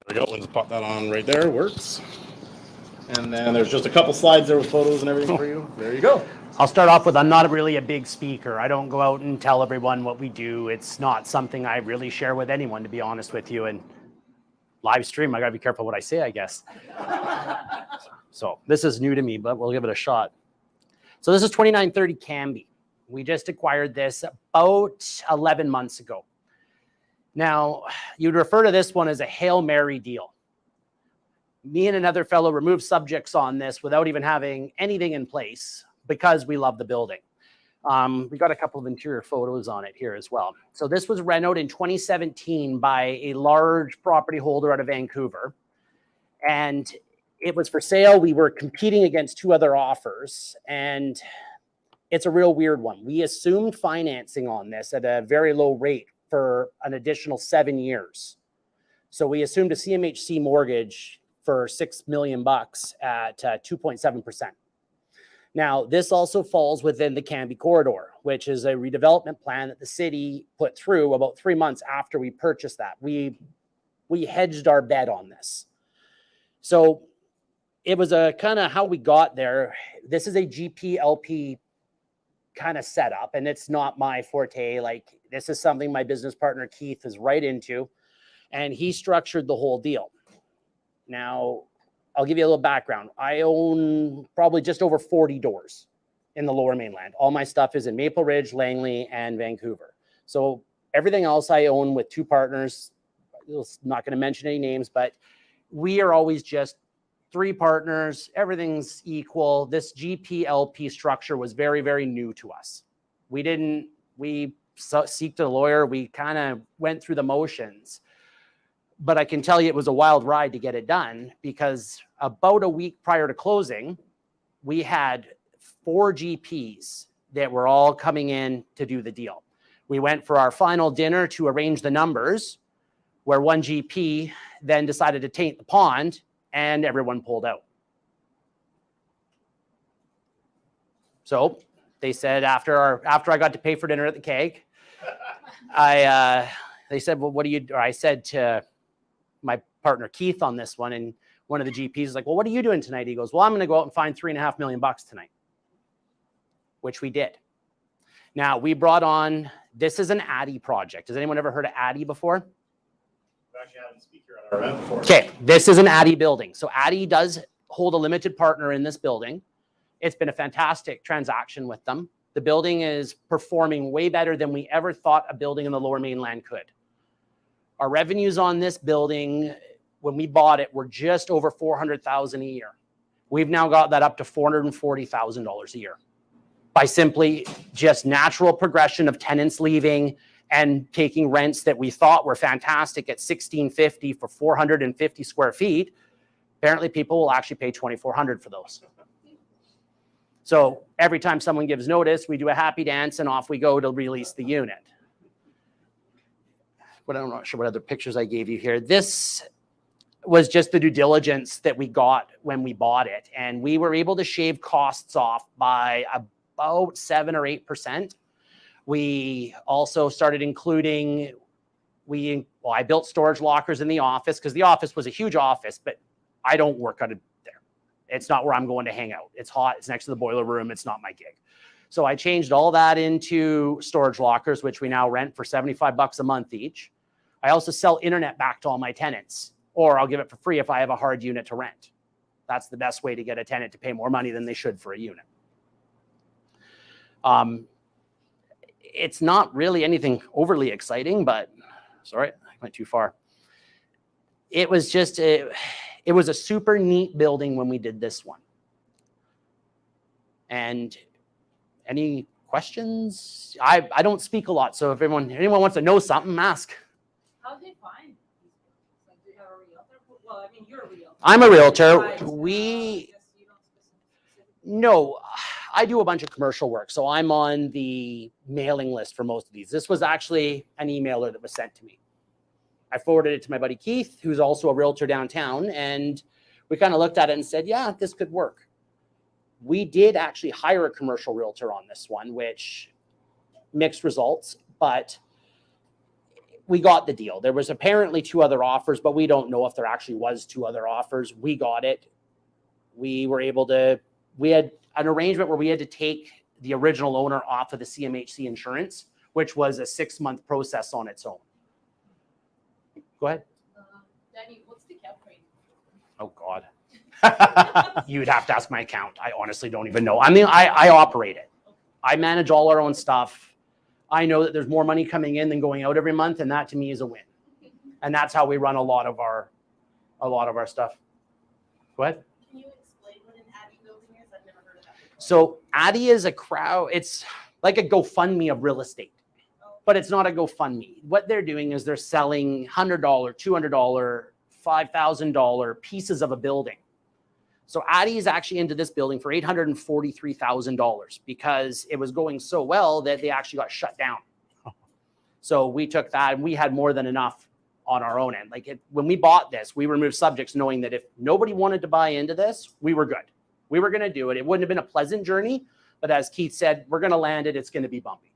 There we go. Let's pop that on right there. Works. And then there's just a couple slides there with photos and everything for you. There you go. I'll start off with, I'm not really a big speaker. I don't go out and tell everyone what we do. It's not something I really share with anyone, to be honest with you. And live stream, I gotta be careful what I say, I guess. So this is new to me, but we'll give it a shot. So this is 2930 Canby. We just acquired this about 11 months ago. Now, you'd refer to this one as a Hail Mary deal. Me and another fellow removed subjects on this without even having anything in place because we love the building. We got a couple of interior photos on it here as well. So this was renovated in 2017 by a large property holder out of Vancouver. And it was for sale. We were competing against two other offers. And it's a real weird one. We assumed financing on this at a very low rate for an additional 7 years. So we assumed a CMHC mortgage for $6 million at 2.7%. Now, this also falls within the Canby corridor, which is a redevelopment plan that the city put through about 3 months after we purchased that. We hedged our bet on this. So it was a kind of how we got there. This is a GP-LP kind of setup, and it's not my forte. Like, this is something my business partner Keith is right into, and he structured the whole deal. Now, I'll give you a little background. I own probably just over 40 doors in the Lower Mainland. All my stuff is in Maple Ridge, Langley, and Vancouver. So everything else I own with two partners. I'm not going to mention any names, but we are always just 3 partners. Everything's equal. This GP-LP structure was very, very new to us. We seeked a lawyer. We kind of went through the motions. But I can tell you it was a wild ride to get it done, because about a week prior to closing, we had 4 GPs that were all coming in to do the deal. We went for our final dinner to arrange the numbers, where one GP then decided to taint the pond, and everyone pulled out. So they said after I got to pay for dinner at the Keg, they said, well, what do you, or I said to my partner Keith on this one, and one of the GPs is like, well, what are you doing tonight? He goes, well, I'm going to go out and find $3.5 million tonight, which we did. Now, we brought on, this is an Addy project. Has anyone ever heard of Addy before? We've actually had a speaker at our event before. Okay, this is an Addy building. So Addy does hold a limited partner in this building. It's been a fantastic transaction with them. The building is performing way better than we ever thought a building in the Lower Mainland could. Our revenues on this building, when we bought it, were just over $400,000 a year. We've now got that up to $440,000 a year by simply just natural progression of tenants leaving and taking rents that we thought were fantastic at $1,650 for 450 square feet. Apparently, people will actually pay $2,400 for those. So every time someone gives notice, we do a happy dance and off we go to release the unit. But I'm not sure what other pictures I gave you here. This was just the due diligence that we got when we bought it. And we were able to shave costs off by about 7 or 8%. We also started including, I built storage lockers in the office, because the office was a huge office, but I don't work out of there. It's not where I'm going to hang out. It's hot. It's next to the boiler room. It's not my gig. So I changed all that into storage lockers, which we now rent for $75 a month each. I also sell internet back to all my tenants, or I'll give it for free if I have a hard unit to rent. That's the best way to get a tenant to pay more money than they should for a unit. It's not really anything overly exciting, but sorry, I went too far. It was just, it was a super neat building when we did this one. And any questions? I don't speak a lot, so if anyone wants to know something, ask. How do they find these buildings? Like, do you have a realtor? Well, I mean, you're a realtor. I'm a realtor. Right. No, I do a bunch of commercial work, so I'm on the mailing list for most of these. This was actually an emailer that was sent to me. I forwarded it to my buddy Keith, who's also a realtor downtown, and we kind of looked at it and said, yeah, this could work. We did actually hire a commercial realtor on this one, which mixed results, but we got the deal. There was apparently 2 other offers, but we don't know if there actually was 2 other offers. We got it. We had an arrangement where we had to take the original owner off of the CMHC insurance, which was a 6-month process on its own. Go ahead. Danny, what's the cap rate? Oh, God. You'd have to ask my account. I honestly don't even know. I mean, I operate it. I manage all our own stuff. I know that there's more money coming in than going out every month, and that to me is a win. And that's how we run a lot of our stuff. Go ahead. Can you explain what an Addy building is? I've never heard of that before. So Addy is a crowd. It's like a GoFundMe of real estate, but it's not a GoFundMe. What they're doing is they're selling $100, $200, $5,000 pieces of a building. So Addy is actually into this building for $843,000 because it was going so well that they actually got shut down. So we took that and we had more than enough on our own end. When we bought this, we removed subjects knowing that if nobody wanted to buy into this, we were good. We were going to do it. It wouldn't have been a pleasant journey, but as Keith said, we're going to land it. It's going to be bumpy.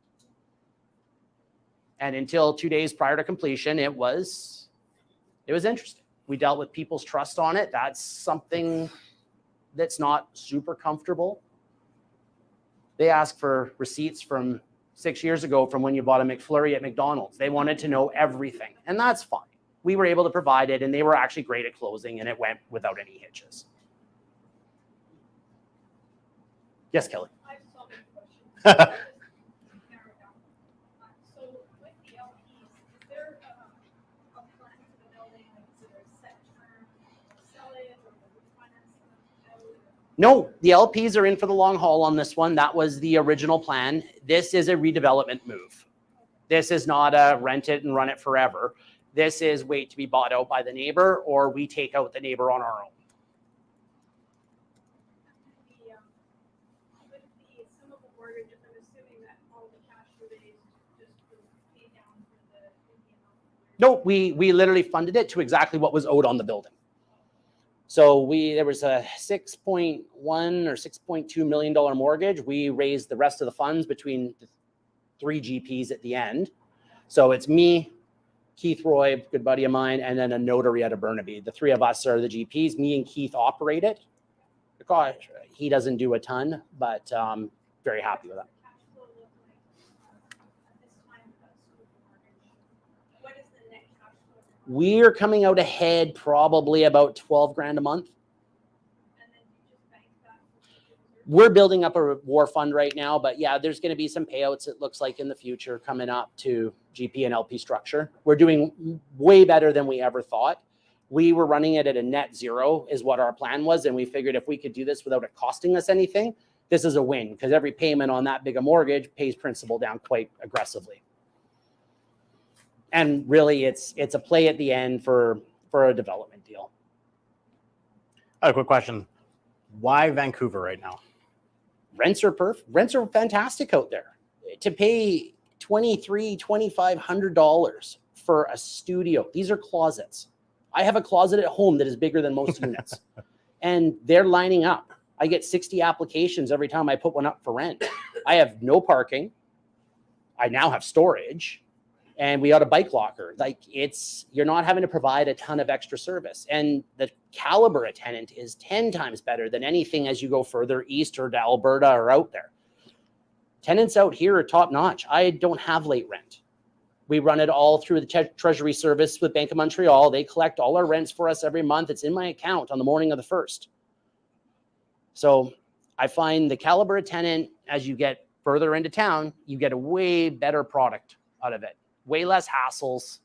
And until 2 days prior to completion, it was interesting. We dealt with people's trust on it. That's something that's not super comfortable. They asked for receipts from 6 years ago from when you bought a McFlurry at McDonald's. They wanted to know everything, and that's fine. We were able to provide it, and they were actually great at closing, and it went without any hitches. Yes, Kelly. I just have a question. Narrow down. So with the LPs, is there a plan for the building? Like, is there a set term to sell it or refinance it out? No, the LPs are in for the long haul on this one. That was the original plan. This is a redevelopment move. This is not a rent it and run it forever. This is wait to be bought out by the neighbor, or we take out the neighbor on our own. With the sum of the mortgage, I'm assuming that all the cash raised just was paid down for the Indian. No, we literally funded it to exactly what was owed on the building. So there was a $6.1 or $6.2 million mortgage. We raised the rest of the funds between the 3 GPs at the end. So it's me, Keith Roy, good buddy of mine, and then a notary out of Burnaby. The 3 of us are the GPs. Me and Keith operate it. Gosh, he doesn't do a ton, but very happy with that. Cash flow look like at this time with that sum of the mortgage? What is the net cash flow? We're coming out ahead probably about 12 grand a month. And then you just bank that. We're building up a war fund right now, but yeah, there's going to be some payouts, it looks like, in the future coming up to GP and LP structure. We're doing way better than we ever thought. We were running it at a net zero is what our plan was. And we figured if we could do this without it costing us anything, this is a win because every payment on that big a mortgage pays principal down quite aggressively. And really it's a play at the end for a development deal. I have a quick question. Why Vancouver right now? Rents are perfect. Rents are fantastic out there. To pay $2,500 for a studio. These are closets. I have a closet at home that is bigger than most units, and they're lining up. I get 60 applications every time I put one up for rent. I have no parking. I now have storage, and we got a bike locker. Like you're not having to provide a ton of extra service, and the caliber of tenant is 10 times better than anything as you go further east or to Alberta or out there. Tenants out here are top notch. I don't have late rent. We run it all through the Treasury Service with Bank of Montreal. They collect all our rents for us every month. It's in my account on the morning of the 1st. So I find the caliber of tenant, as you get further into town, you get a way better product out of it. Way less hassles.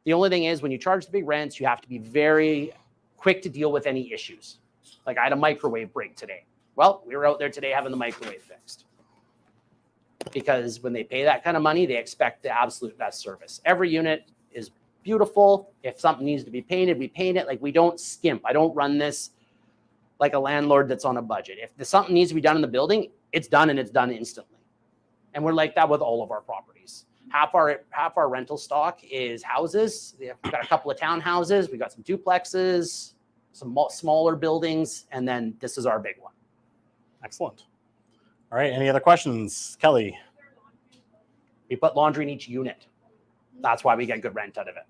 The only thing is when you charge the big rents, you have to be very quick to deal with any issues. Like I had a microwave break today. Well, we were out there today having the microwave fixed. Because when they pay that kind of money, they expect the absolute best service. Every unit is beautiful. If something needs to be painted, we paint it. Like we don't skimp. I don't run this like a landlord that's on a budget. If something needs to be done in the building, it's done and it's done instantly. And we're like that with all of our properties. Half our rental stock is houses. We've got a couple of townhouses. We got some duplexes, some smaller buildings, and then this is our big one. Excellent. All right. Any other questions? Kelly? We put laundry in each unit. That's why we get good rent out of it.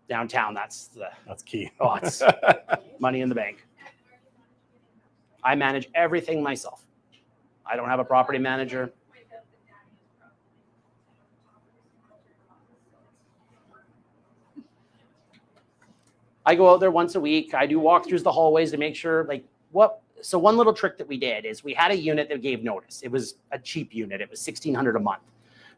Downtown, that's key. oh, it's money in the bank. I manage everything myself. I don't have a property manager. I go out there once a week. I do walkthroughs the hallways to make sure, like, what. So one little trick that we did is we had a unit that gave notice. It was a cheap unit. It was $1,600 a month.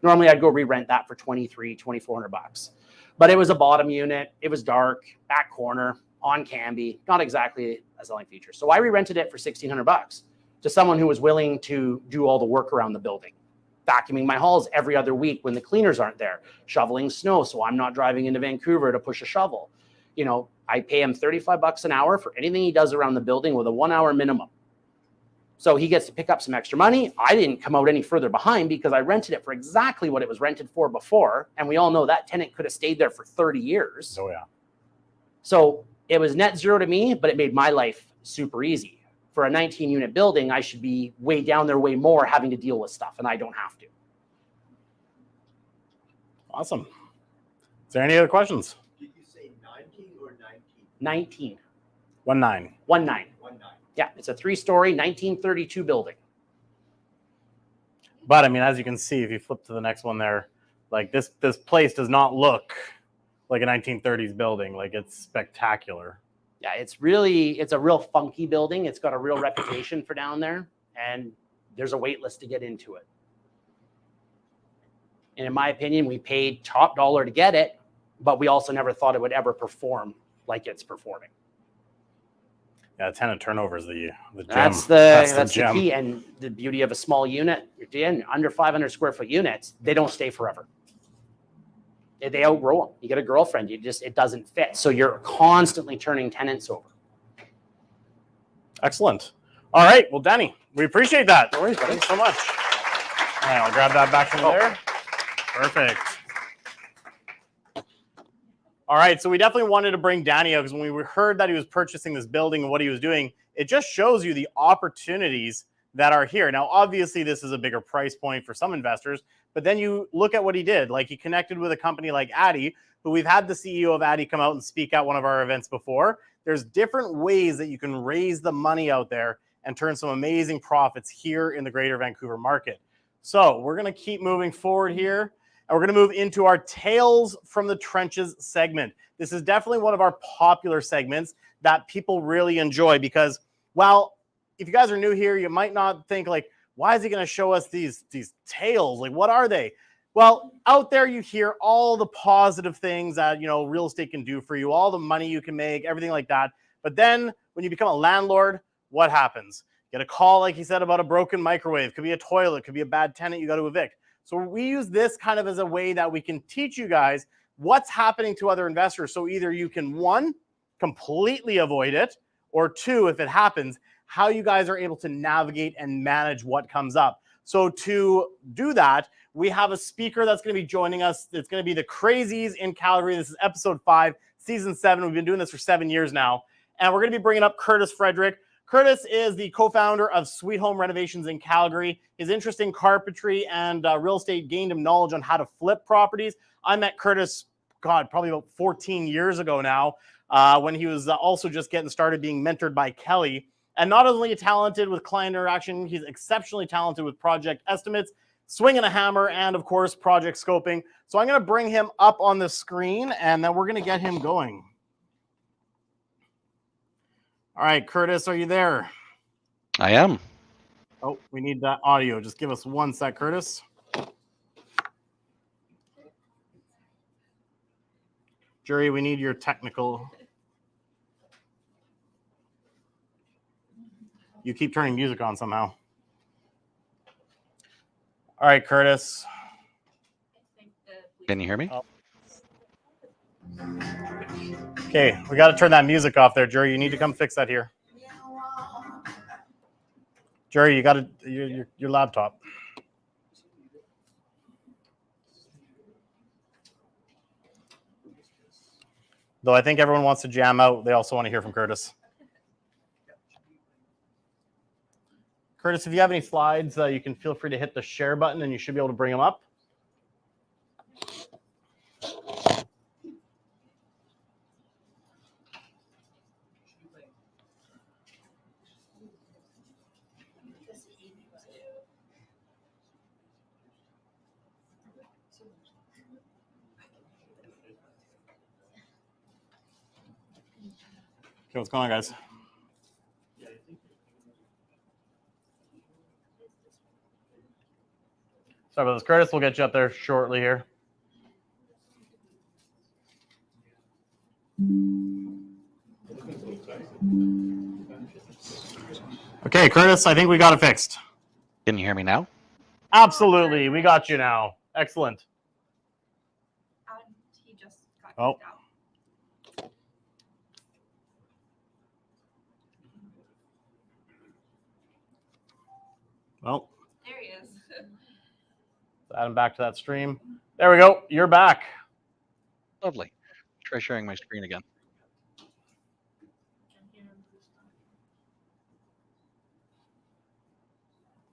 Normally, I'd go re-rent that for $2,400. But it was a bottom unit. It was dark, back corner, on Canby, not exactly a selling feature. So I re-rented it for $1,600 to someone who was willing to do all the work around the building. Vacuuming my halls every other week when the cleaners aren't there, shoveling snow so I'm not driving into Vancouver to push a shovel. You know, I pay him $35 an hour for anything he does around the building with a 1 hour minimum. So he gets to pick up some extra money. I didn't come out any further behind because I rented it for exactly what it was rented for before. And we all know that tenant could have stayed there for 30 years. Oh, yeah. So it was net zero to me, but it made my life super easy. For a 19-unit building, I should be way down there way more having to deal with stuff, and I don't have to. Awesome. Is there any other questions? Did you say 19 or 19? 19. 19. 19. 19. Yeah, it's a 3-story, 1932 building. But I mean, as you can see, if you flip to the next one there, like this place does not look like a 1930s building. Like, it's spectacular. Yeah, it's a real funky building. It's got a real reputation for down there, and there's a wait list to get into it. And in my opinion, we paid top dollar to get it, but we also never thought it would ever perform like it's performing. Yeah, tenant turnover is the gem. That's the gem. key. And the beauty of a small unit, again, under 500 square foot units, they don't stay forever. They outgrow them. You get a girlfriend, it doesn't fit. So you're constantly turning tenants over. Excellent. All right. Well, Danny, we appreciate that. No worries, buddy. Thanks so much. All right, I'll grab that back from there. Perfect. All right, so we definitely wanted to bring Danny out because when we heard that he was purchasing this building and what he was doing, it just shows you the opportunities that are here. Now, obviously, this is a bigger price point for some investors, but then you look at what he did. Like, he connected with a company like Addy, who we've had the CEO of Addy come out and speak at one of our events before. There's different ways that you can raise the money out there and turn some amazing profits here in the greater Vancouver market. So we're going to keep moving forward here. And we're going to move into our Tales from the Trenches segment. This is definitely one of our popular segments that people really enjoy because, well, if you guys are new here, you might not think, like, why is he going to show us these tales? Like, what are they? Well, out there you hear all the positive things that, real estate can do for you, all the money you can make, everything like that. But then when you become a landlord, what happens? You get a call, like he said, about a broken microwave. Could be a toilet, could be a bad tenant you got to evict. So we use this kind of as a way that we can teach you guys what's happening to other investors. So either you can, 1, completely avoid it, or 2, if it happens, how you guys are able to navigate and manage what comes up. So to do that, we have a speaker that's going to be joining us. It's going to be the Crazies in Calgary. This is episode 5, season 7. We've been doing this for 7 years now. And we're going to be bringing up Curtis Frederick. Curtis is the co-founder of Sweet Home Renovations in Calgary. His interest in carpentry and real estate gained him knowledge on how to flip properties. I met Curtis, probably about 14 years ago now, when he was also just getting started being mentored by Kelly. And not only talented with client interaction, he's exceptionally talented with project estimates, swinging a hammer, and of course, project scoping. So I'm going to bring him up on the screen, and then we're going to get him going. All right, Curtis, are you there? I am. Oh, we need that audio. Just give us 1 sec, Curtis. Jury, we need your technical. You keep turning music on somehow. All right, Curtis. Can you hear me? Oh. Okay, we got to turn that music off there, Jury. You need to come fix that here. Jury, you got to your laptop. Though I think everyone wants to jam out, they also want to hear from Curtis. Curtis, if you have any slides, you can feel free to hit the share button and you should be able to bring them up. what's going on, guys? Sorry about this, Curtis. We'll get you up there shortly here. Okay, Curtis, I think we got it fixed. Can you hear me now? Absolutely. We got you now. Excellent. He just got Oh. kicked out. Well, There he is. add him back to that stream. There we go. You're back. Lovely. Try sharing my screen again.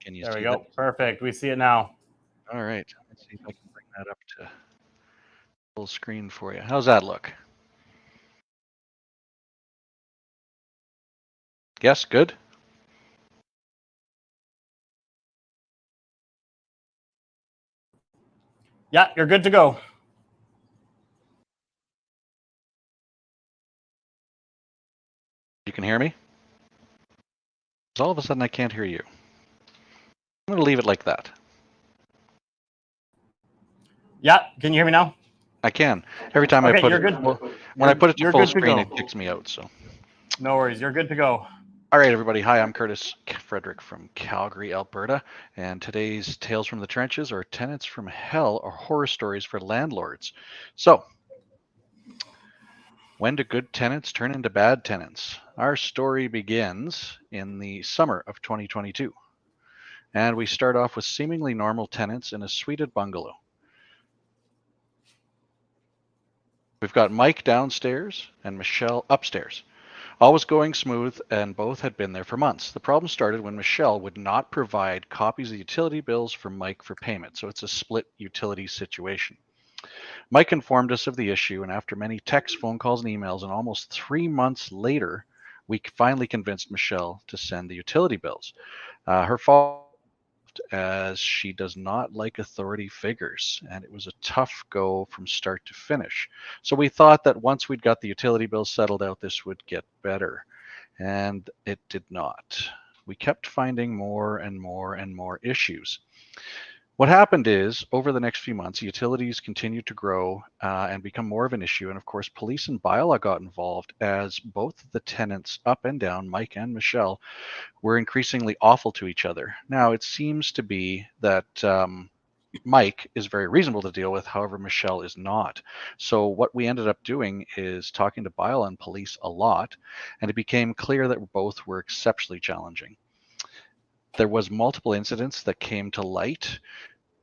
Can you There see we go. that? Perfect. We see it now. All right. Let's see if I can bring that up to full screen for you. How's that look? Yes, good. Yeah, you're good to go. You can hear me? 'Cause all of a sudden I can't hear you. I'm going to leave it like that. Yeah, can you hear me now? I can. Every time I Okay, put you're it, good. well, when I put it to You're full good to screen, go. it kicks me out. So, No worries. You're good to go. all right, everybody. Hi, I'm Curtis Frederick from Calgary, Alberta, and today's Tales from the Trenches, or Tenants from Hell, are horror stories for landlords. So, when do good tenants turn into bad tenants? Our story begins in the summer of 2022, and we start off with seemingly normal tenants in a suited bungalow. We've got Mike downstairs and Michelle upstairs. All was going smooth, and both had been there for months. The problem started when Michelle would not provide copies of utility bills for Mike for payment, so it's a split utility situation. Mike informed us of the issue, and after many texts, phone calls, and emails, and almost 3 months later, we finally convinced Michelle to send the utility bills. Her fault, as she does not like authority figures, and it was a tough go from start to finish. So we thought that once we'd got the utility bills settled out, this would get better, and it did not. We kept finding more and more and more issues. What happened is, over the next few months, utilities continued to grow and become more of an issue. And of course, police and bylaw got involved, as both the tenants up and down, Mike and Michelle, were increasingly awful to each other. Now, it seems to be that Mike is very reasonable to deal with, however, Michelle is not. So what we ended up doing is talking to bylaw and police a lot, and it became clear that both were exceptionally challenging. There was multiple incidents that came to light.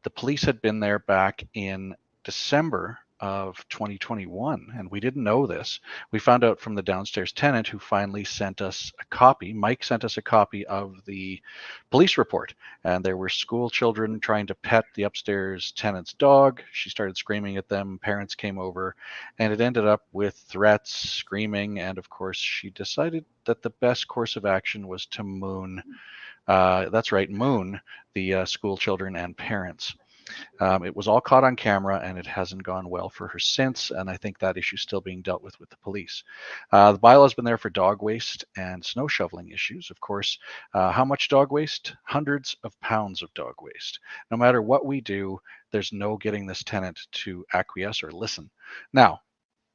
The police had been there back in December of 2021, and we didn't know this. We found out from the downstairs tenant, who finally sent us a copy. Mike sent us a copy of the police report, and there were school children trying to pet the upstairs tenant's dog. She started screaming at them. Parents came over, and it ended up with threats, screaming, and of course, she decided that the best course of action was to moon. That's right, moon the school children and parents. It was all caught on camera, and it hasn't gone well for her since, and I think that issue is still being dealt with the police. The bylaw's been there for dog waste and snow shoveling issues. Of course, how much dog waste? Hundreds of pounds of dog waste. No matter what we do, there's no getting this tenant to acquiesce or listen. Now,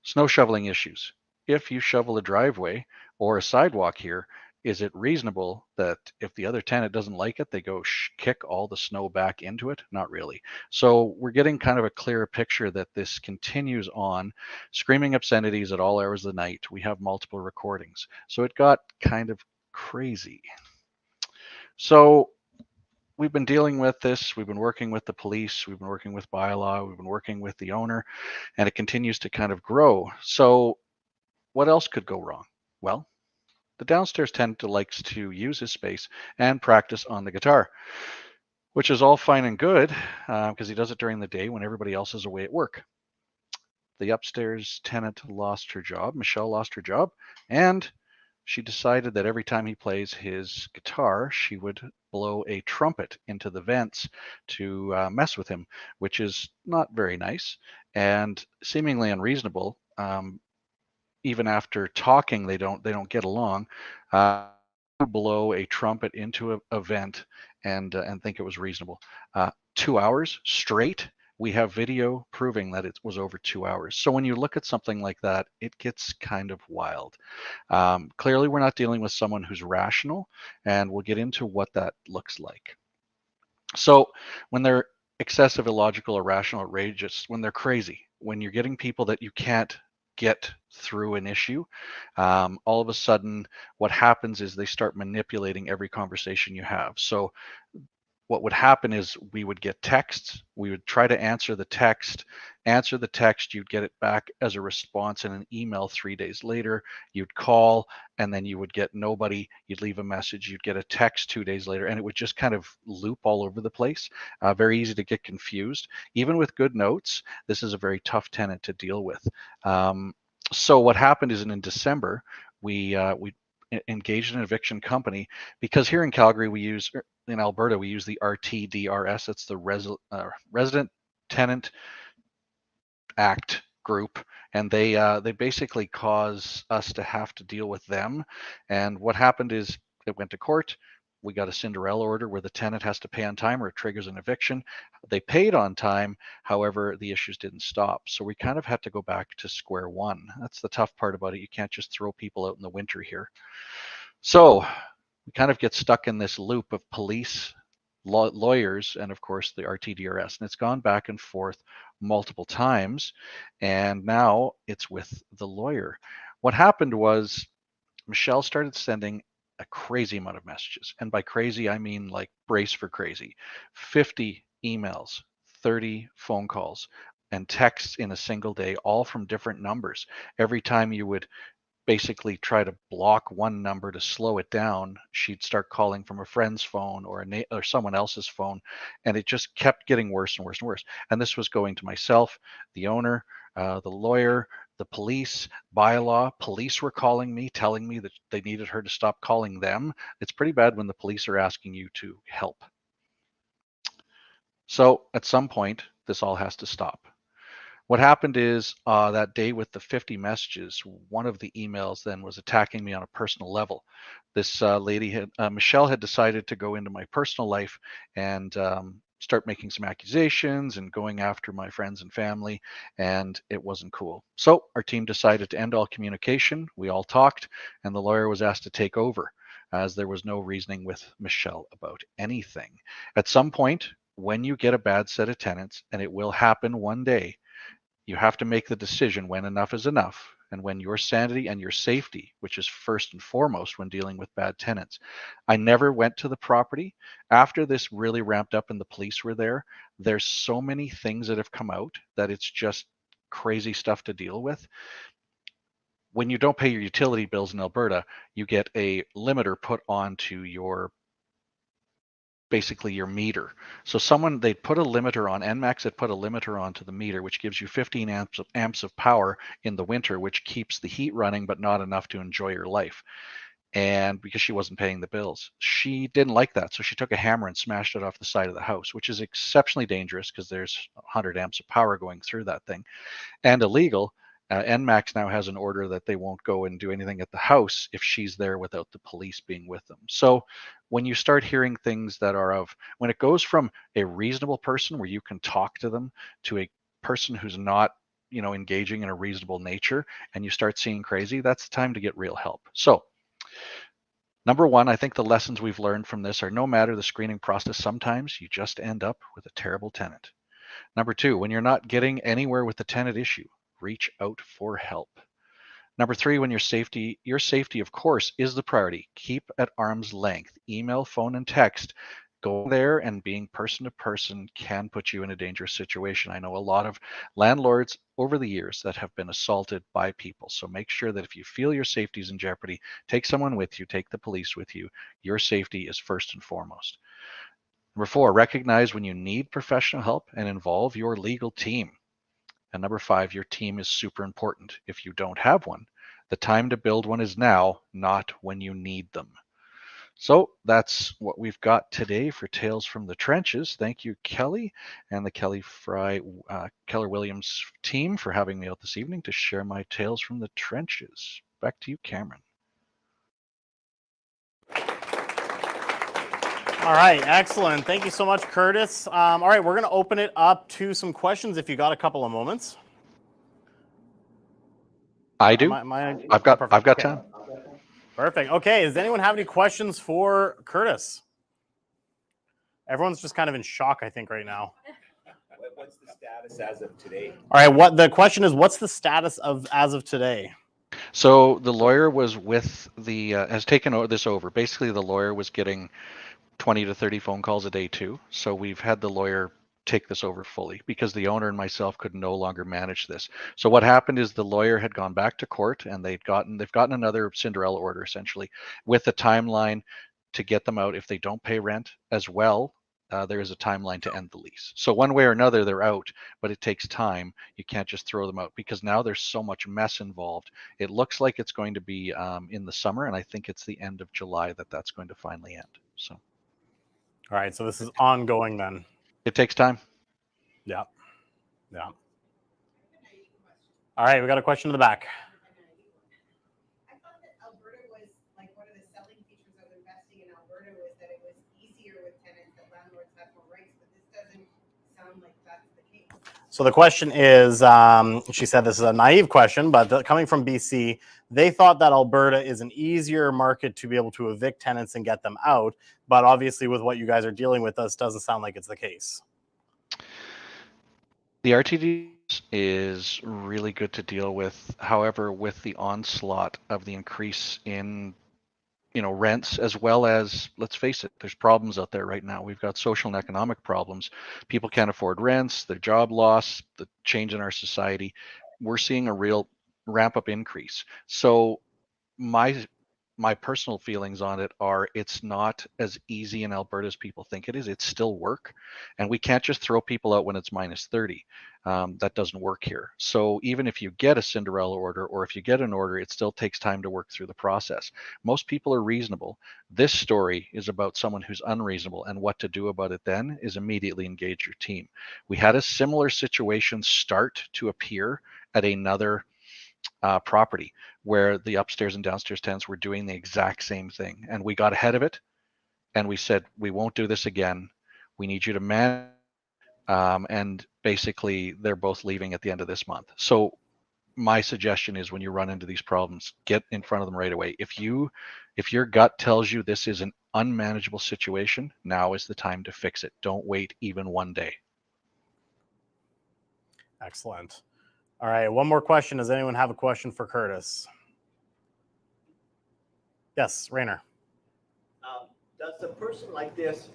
snow shoveling issues. If you shovel a driveway or a sidewalk here, is it reasonable that if the other tenant doesn't like it, they go kick all the snow back into it? Not really. So we're getting kind of a clearer picture that this continues on, screaming obscenities at all hours of the night. We have multiple recordings. So it got kind of crazy. So we've been dealing with this. We've been working with the police. We've been working with bylaw. We've been working with the owner, and it continues to kind of grow. So what else could go wrong? Well, the downstairs tenant likes to use his space and practice on the guitar, which is all fine and good because he does it during the day when everybody else is away at work. The upstairs tenant lost her job. Michelle lost her job, and she decided that every time he plays his guitar, she would blow a trumpet into the vents to mess with him, which is not very nice and seemingly unreasonable. even after talking, they don't get along. Blow a trumpet into an event and think it was reasonable. 2 hours straight. We have video proving that it was over 2 hours. So when you look at something like that, it gets kind of wild. Clearly, we're not dealing with someone who's rational, and we'll get into what that looks like. So when they're excessive, illogical, irrational, outrageous, when they're crazy, when you're getting people that you can't get through an issue, all of a sudden what happens is they start manipulating every conversation you have. So what would happen is we would get texts, we would try to answer the text, you'd get it back as a response in an email 3 days later, you'd call, and then you would get nobody, you'd leave a message, you'd get a text 2 days later, and it would just kind of loop all over the place. Very easy to get confused. Even with good notes, this is a very tough tenant to deal with. So what happened is in December, we engaged an eviction company, because here in Calgary in Alberta we use the RTDRS. That's the Resident Tenant Act group, and they basically cause us to have to deal with them. And what happened is it went to court. We got a Cinderella order where the tenant has to pay on time or it triggers an eviction. They paid on time, however, the issues didn't stop. So we kind of had to go back to square one. That's the tough part about it. You can't just throw people out in the winter here. So we kind of get stuck in this loop of police, lawyers, and of course the RTDRS. And it's gone back and forth multiple times. And now it's with the lawyer. What happened was Michelle started sending a crazy amount of messages. And by crazy, I mean like brace for crazy. 50 emails, 30 phone calls, and texts in a single day, all from different numbers. Every time you would basically try to block one number to slow it down, she'd start calling from a friend's phone or or someone else's phone, and it just kept getting worse and worse and worse. And this was going to myself, the owner, the lawyer, the police, bylaw. Police were calling me, telling me that they needed her to stop calling them. It's pretty bad when the police are asking you to help. So at some point, this all has to stop. What happened is that day with the 50 messages, one of the emails then was attacking me on a personal level. This Michelle had decided to go into my personal life and start making some accusations and going after my friends and family, and it wasn't cool. So our team decided to end all communication. We all talked, and the lawyer was asked to take over, as there was no reasoning with Michelle about anything. At some point, when you get a bad set of tenants, and it will happen one day, you have to make the decision when enough is enough, and when your sanity and your safety, which is first and foremost when dealing with bad tenants. I never went to the property. After this really ramped up and the police were there, there's so many things that have come out that it's just crazy stuff to deal with. When you don't pay your utility bills in Alberta, you get a limiter put onto your basically your meter. So they'd put a limiter on, NMAX had put a limiter onto the meter, which gives you 15 amps of power in the winter, which keeps the heat running, but not enough to enjoy your life. And because she wasn't paying the bills, she didn't like that. So she took a hammer and smashed it off the side of the house, which is exceptionally dangerous because there's 100 amps of power going through that thing and illegal. NMAX now has an order that they won't go and do anything at the house if she's there without the police being with them. So when you start hearing things that are when it goes from a reasonable person where you can talk to them to a person who's not, engaging in a reasonable nature, and you start seeing crazy, that's the time to get real help. So number one, I think the lessons we've learned from this are no matter the screening process, sometimes you just end up with a terrible tenant. Number two, when you're not getting anywhere with the tenant issue, reach out for help. Number three, when your safety, of course, is the priority. Keep at arm's length. Email, phone, and text. Going there and being person to person can put you in a dangerous situation. I know a lot of landlords over the years that have been assaulted by people. So make sure that if you feel your safety is in jeopardy, take someone with you, take the police with you. Your safety is first and foremost. Number four, recognize when you need professional help and involve your legal team. And number five, your team is super important. If you don't have one, the time to build one is now, not when you need them. So that's what we've got today for Tales from the Trenches. Thank you, Kelly, and the Keller Williams team for having me out this evening to share my Tales from the Trenches. Back to you, Cameron. All right, excellent. Thank you so much, Curtis. All right, we're going to open it up to some questions if you got a couple of moments. I do. I've got Okay. time. Perfect. Okay, does anyone have any questions for Curtis? Everyone's just kind of in shock, I think, right now. What's the status as of today? All right, the question is, what's the status of as of today? So the lawyer was with has taken this over. Basically, the lawyer was getting 20 to 30 phone calls a day too. So we've had the lawyer take this over fully because the owner and myself could no longer manage this. So what happened is the lawyer had gone back to court and they've gotten another Cinderella order essentially with a timeline to get them out if they don't pay rent as well. There is a timeline to end the lease. So one way or another, they're out, but it takes time. You can't just throw them out because now there's so much mess involved. It looks like it's going to be in the summer, and I think it's the end of July that's going to finally end. So. All right, so this is ongoing then. It takes time. Yeah. All right, we got a question in the back. I thought that Alberta was like one of the selling features of investing in Alberta was that it was easier with tenants, that landlords have more rights, but this doesn't sound like that's the case. So the question is, she said this is a naive question, but coming from BC, they thought that Alberta is an easier market to be able to evict tenants and get them out. But obviously with what you guys are dealing with, this doesn't sound like it's the case. The RTD is really good to deal with. However, with the onslaught of the increase in rents, as well as, let's face it, there's problems out there right now. We've got social and economic problems. People can't afford rents, their job loss, the change in our society. We're seeing a real ramp up increase. So my personal feelings on it are it's not as easy in Alberta as people think it is. It's still work, and we can't just throw people out when it's minus 30. That doesn't work here. So even if you get a Cinderella order or if you get an order, it still takes time to work through the process. Most people are reasonable. This story is about someone who's unreasonable, and what to do about it then is immediately engage your team. We had a similar situation start to appear at another property where the upstairs and downstairs tenants were doing the exact same thing, and we got ahead of it and we said, we won't do this again. We need you to manage. And basically they're both leaving at the end of this month. So my suggestion is when you run into these problems, get in front of them right away. If your gut tells you this is an unmanageable situation, now is the time to fix it. Don't wait even one day. Excellent. All right, one more question. Does anyone have a question for Curtis? Yes, Rainer. Does a person like this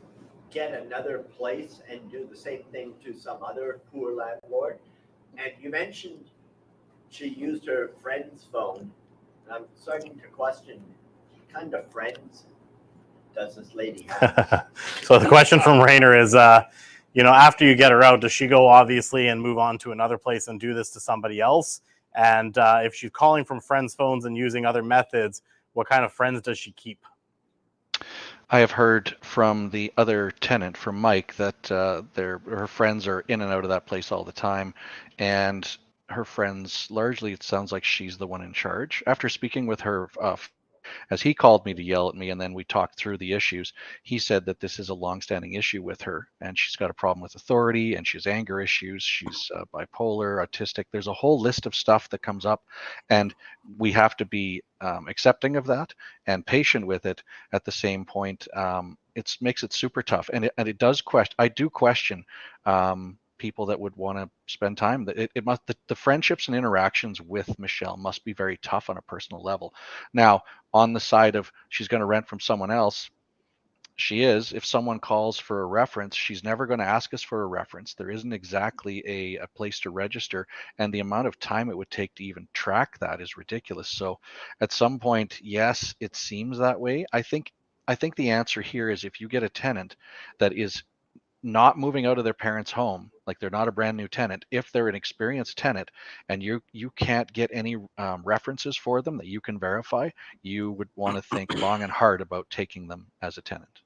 get another place and do the same thing to some other poor landlord? And you mentioned she used her friend's phone. I'm starting to question what kind of friends does this lady have? So the question from Rainer is, after you get her out, does she go obviously and move on to another place and do this to somebody else? And if she's calling from friends' phones and using other methods, what kind of friends does she keep? I have heard from the other tenant, from Mike, that her friends are in and out of that place all the time, and her friends, largely, it sounds like she's the one in charge. After speaking with her, as he called me to yell at me, and then we talked through the issues, he said that this is a longstanding issue with her, and she's got a problem with authority, and she has anger issues, she's bipolar, autistic. There's a whole list of stuff that comes up, and we have to be accepting of that and patient with it. At the same point, it makes it super tough, and it does question. I do question people that would want to spend time. The friendships and interactions with Michelle must be very tough on a personal level. Now, on the side of she's going to rent from someone else, she is. If someone calls for a reference, she's never going to ask us for a reference. There isn't exactly a place to register, and the amount of time it would take to even track that is ridiculous. So at some point, yes, it seems that way. I think the answer here is if you get a tenant that is not moving out of their parents' home, like they're not a brand new tenant, if they're an experienced tenant and you can't get any references for them that you can verify, you would want to think long and hard about taking them as a tenant.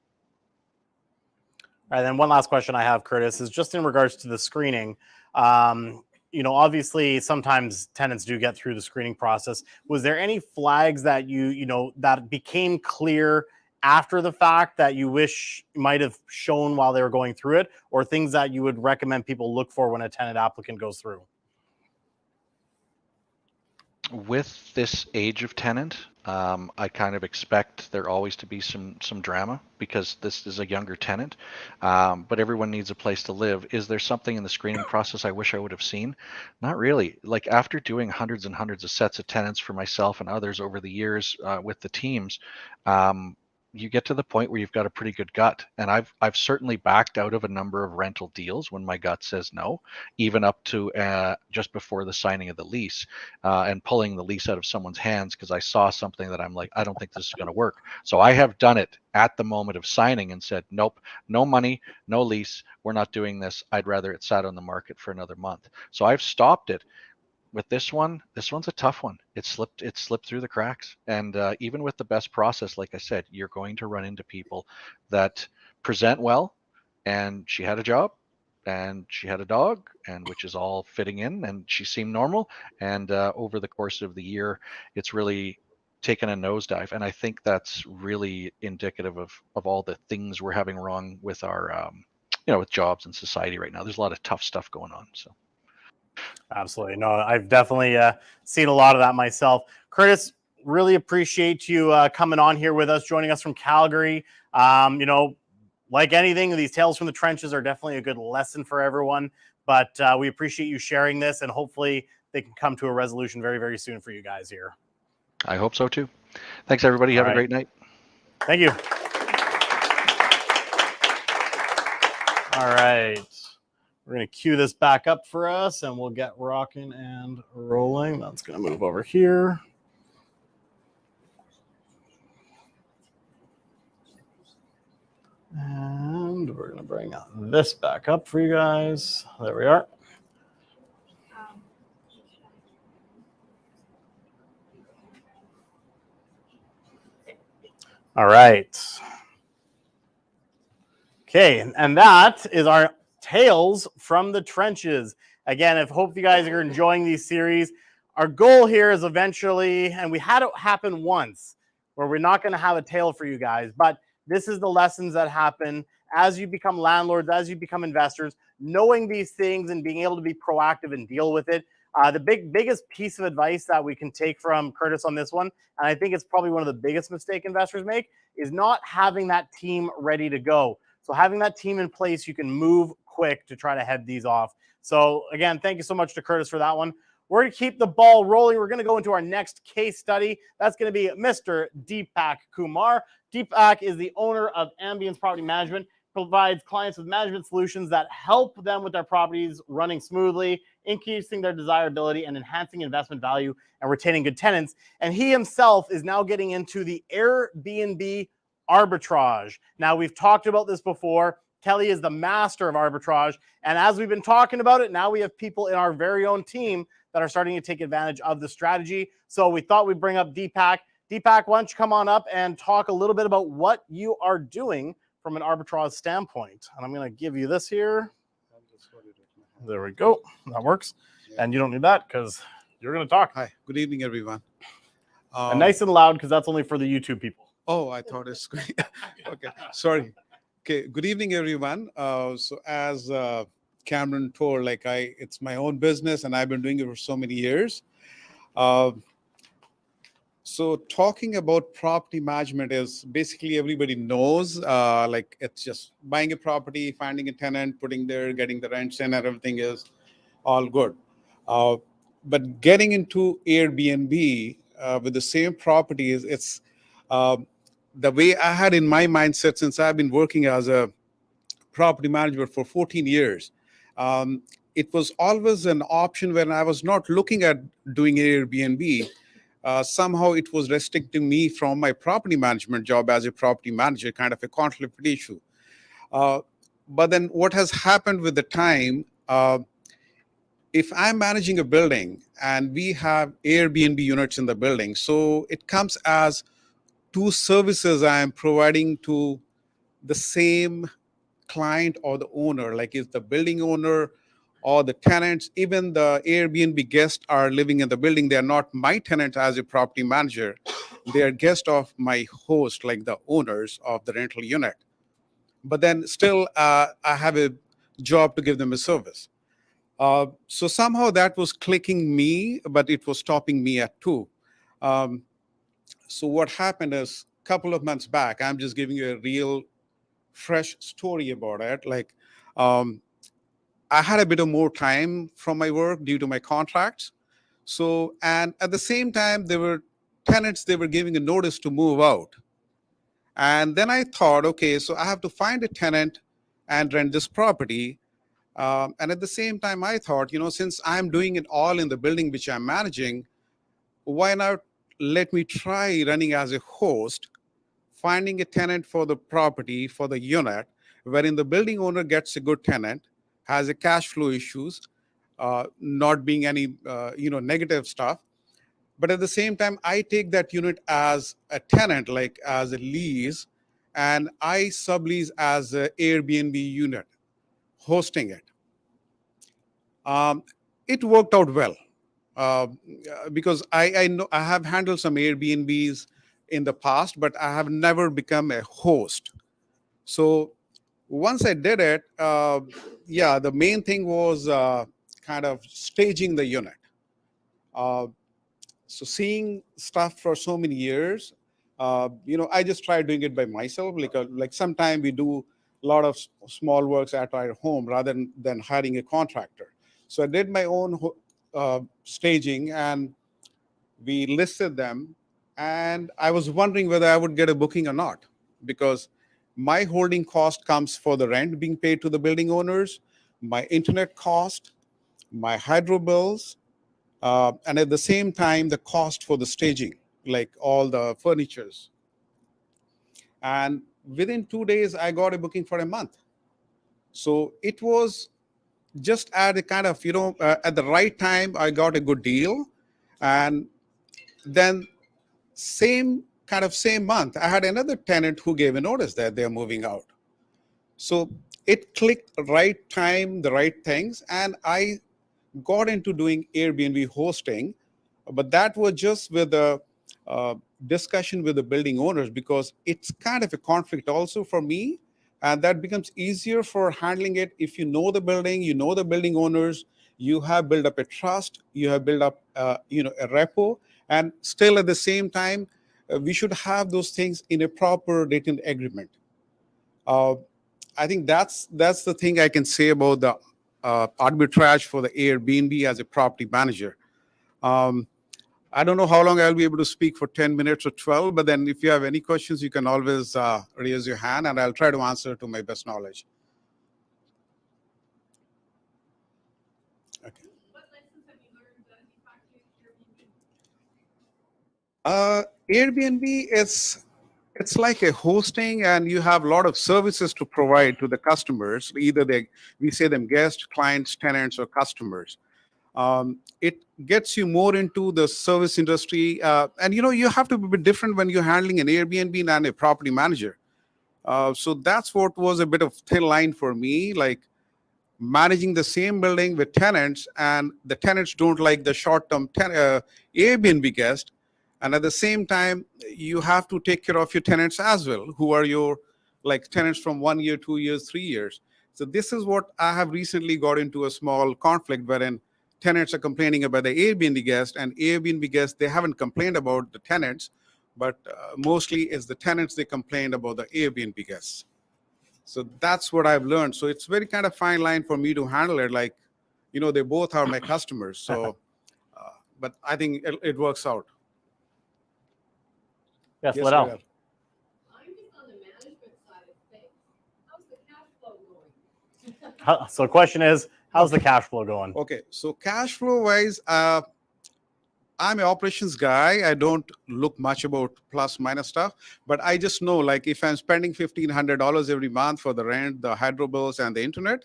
All right, then one last question I have, Curtis, is just in regards to the screening. Obviously sometimes tenants do get through the screening process. Was there any flags that that became clear after the fact that you wish might have shown while they were going through it, or things that you would recommend people look for when a tenant applicant goes through? With this age of tenant, I kind of expect there always to be some drama because this is a younger tenant, but everyone needs a place to live. Is there something in the screening process I wish I would have seen? Not really. Like after doing hundreds and hundreds of sets of tenants for myself and others over the years with the teams, you get to the point where you've got a pretty good gut. And I've certainly backed out of a number of rental deals when my gut says no, even up to just before the signing of the lease, and pulling the lease out of someone's hands because I saw something that I'm like, I don't think this is going to work. So I have done it at the moment of signing and said, nope, no money, no lease. We're not doing this. I'd rather it sat on the market for another month. So I've stopped it. With this one's a tough one. It slipped through the cracks. And even with the best process, like I said, you're going to run into people that present well, and she had a job and she had a dog, and which is all fitting in, and she seemed normal. And over the course of the year, it's really taken a nosedive. And I think that's really indicative of all the things we're having wrong with our, with jobs and society right now. There's a lot of tough stuff going on. So. Absolutely. No, I've definitely seen a lot of that myself. Curtis, really appreciate you coming on here with us, joining us from Calgary. Like anything, these tales from the trenches are definitely a good lesson for everyone, but we appreciate you sharing this, and hopefully they can come to a resolution very, very soon for you guys here. I hope so too. Thanks, everybody. Have a great night. Thank you. All right. We're going to cue this back up for us, and we'll get rocking and rolling. That's going to move over here. And we're going to bring this back up for you guys. There we are. All right. Okay, and that is our Tales from the Trenches. Again, I hope you guys are enjoying these series. Our goal here is eventually, and we had it happen once, where we're not going to have a tale for you guys, but this is the lessons that happen as you become landlords, as you become investors, knowing these things and being able to be proactive and deal with it. The biggest piece of advice that we can take from Curtis on this one, and I think it's probably one of the biggest mistakes investors make, is not having that team ready to go. So having that team in place, you can move quick to try to head these off. So again, thank you so much to Curtis for that one. We're going to keep the ball rolling. We're going to go into our next case study. That's going to be Mr. Deepak Kumar. Deepak is the owner of Ambience Property Management, provides clients with management solutions that help them with their properties running smoothly, increasing their desirability, and enhancing investment value and retaining good tenants. And he himself is now getting into the Airbnb arbitrage. Now, we've talked about this before. Kelly is the master of arbitrage. And as we've been talking about it, now we have people in our very own team that are starting to take advantage of the strategy. So we thought we'd bring up Deepak. Deepak, why don't you come on up and talk a little bit about what you are doing from an arbitrage standpoint. And I'm going to give you this here. There we go. That works. And you don't need that because you're going to talk. Hi. Good evening, everyone. And nice and loud because that's only for the YouTube people. Oh, I thought it's great. Okay, sorry. Okay, good evening, everyone. So as Cameron told, it's my own business and I've been doing it for so many years. So talking about property management is basically everybody knows, it's just buying a property, finding a tenant, putting there, getting the rents in, and everything is all good. But getting into Airbnb with the same properties, it's the way I had in my mindset since I've been working as a property manager for 14 years. It was always an option when I was not looking at doing Airbnb. Somehow it was restricting me from my property management job as a property manager, kind of a conflict issue. But then what has happened with the time, if I'm managing a building and we have Airbnb units in the building, so it comes as two services I am providing to the same client or the owner, like if the building owner or the tenants, even the Airbnb guests are living in the building, they are not my tenants as a property manager. They are guests of my host, like the owners of the rental unit. But then still, I have a job to give them a service. So somehow that was clicking me, but it was stopping me at two. Um, so what happened is a couple of months back, I'm just giving you a real fresh story about it. Like, I had a bit of more time from my work due to my contracts. So, and at the same time, there were tenants, they were giving a notice to move out. And then I thought, okay, so I have to find a tenant and rent this property. And at the same time, I thought, since I'm doing it all in the building which I'm managing, why not let me try running as a host, finding a tenant for the property, for the unit, wherein the building owner gets a good tenant, has a cash flow issues, not being any negative stuff. But at the same time, I take that unit as a tenant, like as a lease, and I sublease as an Airbnb unit, hosting it. It worked out well because I know I have handled some Airbnbs in the past, but I have never become a host. So once I did it, the main thing was kind of staging the unit. So seeing stuff for so many years, I just tried doing it by myself. Like sometime we do a lot of small works at our home rather than hiring a contractor. So I did my own staging and we listed them. And I was wondering whether I would get a booking or not, because my holding cost comes for the rent being paid to the building owners, my internet cost, my hydro bills, and at the same time, the cost for the staging, like all the furnitures. And within 2 days, I got a booking for a month. So it was just at a kind of, at the right time, I got a good deal. And then same month, I had another tenant who gave a notice that they're moving out. So it clicked right time, the right things. And I got into doing Airbnb hosting, but that was just with a discussion with the building owners, because it's kind of a conflict also for me. And that becomes easier for handling it if you know the building, you know the building owners, you have built up a trust, you have built up a repo, and still at the same time, we should have those things in a proper written agreement. I think that's the thing I can say about the arbitrage for the Airbnb as a property manager. I don't know how long I'll be able to speak, for 10 minutes or 12, but then if you have any questions, you can always raise your hand and I'll try to answer to my best knowledge. Okay. What lessons have you learned Deepak, Airbnb it's like a hosting, and you have a lot of services to provide to the customers. Either we say them guests, clients, tenants, or customers. It gets you more into the service industry. And you have to be a bit different when you're handling an Airbnb and a property manager. So that's what was a bit of thin line for me, like managing the same building with tenants, and the tenants don't like the short-term Airbnb guest. And at the same time, you have to take care of your tenants as well, who are your like tenants from 1 year, 2 years, 3 years. So this is what I have recently got into a small conflict wherein tenants are complaining about the Airbnb guest, and Airbnb guests, they haven't complained about the tenants, but mostly it's the tenants they complained about the Airbnb guests. So that's what I've learned. So it's very kind of fine line for me to handle it. Like, they both are my customers. So, but I think it works out. Yes, Yes, Liddell. Liddell. I'm just on the management side of things. How's the cash flow going? So the question is, how's the cash flow going? Okay, so cash flow wise, I'm an operations guy. I don't look much about plus minus stuff, but I just know like if I'm spending $1,500 every month for the rent, the hydro bills, and the internet,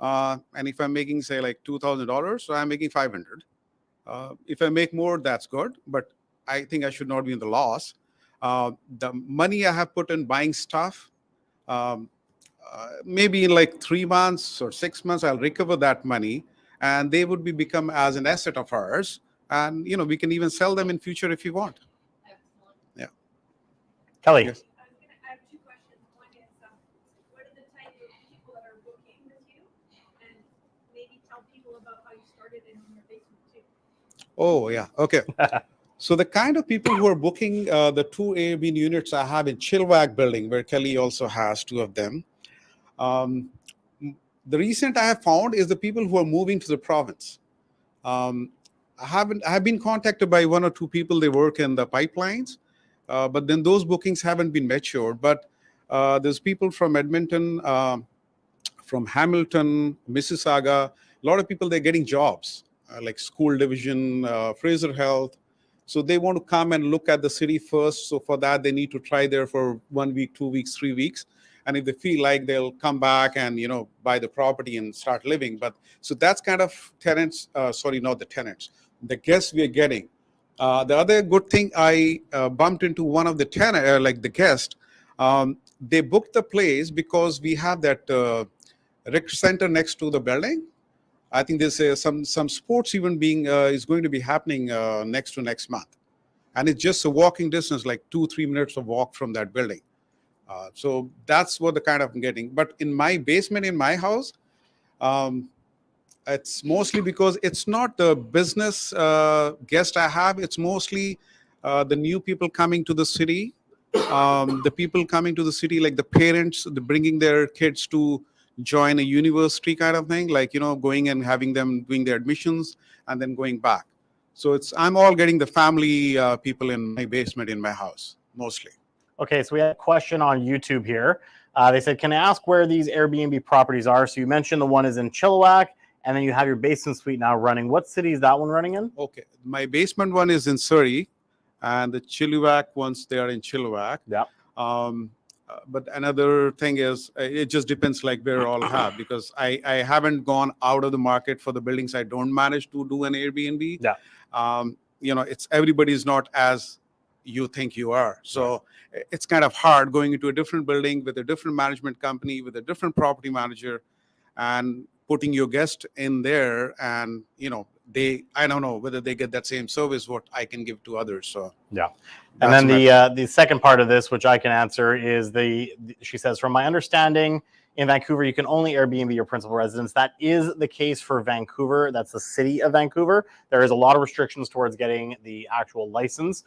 and if I'm making say like $2,000, so I'm making 500. If I make more, that's good, but I think I should not be in the loss. The money I have put in buying stuff, um, maybe in like 3 months or 6 months, I'll recover that money, and they would be become as an asset of ours. And we can even sell them in future if you want. Excellent. Kelly. Yes. I have two questions. One is, what are the type of people that are booking with you? And maybe tell people about how you started in your basement too. Oh yeah. Okay. So the kind of people who are booking the 2 Airbnb units I have in Chilliwack building, where Kelly also has 2 of them. The recent I have found is the people who are moving to the province. I have been contacted by 1 or 2 people. They work in the pipelines, but then those bookings haven't been matured. But there's people from Edmonton, from Hamilton, Mississauga. A lot of people, they're getting jobs like school division, Fraser Health. So they want to come and look at the city first. So for that, they need to try there for 1 week, 2 weeks, 3 weeks. And if they feel like, they'll come back and buy the property and start living. But so that's kind of tenants. Sorry, not the tenants. The guests we are getting. The other good thing, I bumped into one of the tenant, like the guest. They booked the place because we have that rec center next to the building. I think there's some sports event is going to be happening next month, and it's just a walking distance, like 2-3 minutes of walk from that building. So that's what the kind of I'm getting. But in my basement in my house, it's mostly because it's not the business guest I have. It's mostly the new people coming to the city. The people coming to the city, like the parents, bringing their kids to join a university kind of thing, like going and having them doing their admissions and then going back. So I'm all getting the family people in my basement in my house mostly. Okay, so we have a question on YouTube here. They said, can I ask where these Airbnb properties are? So you mentioned the one is in Chilliwack, and then you have your basement suite now running. What city is that one running in? Okay, my basement one is in Surrey, and the Chilliwack ones, they are in Chilliwack. Yeah. But another thing is, it just depends like where all have, because I haven't gone out of the market for the buildings I don't manage to do an Airbnb. Yeah. It's everybody's not as you think you are. So it's kind of hard going into a different building with a different management company, with a different property manager, and putting your guest in there, and I don't know whether they get that same service what I can give to others. So yeah. And then the second part of this, which I can answer, is she says, from my understanding, in Vancouver, you can only Airbnb your principal residence. That is the case for Vancouver. That's the city of Vancouver. There is a lot of restrictions towards getting the actual license.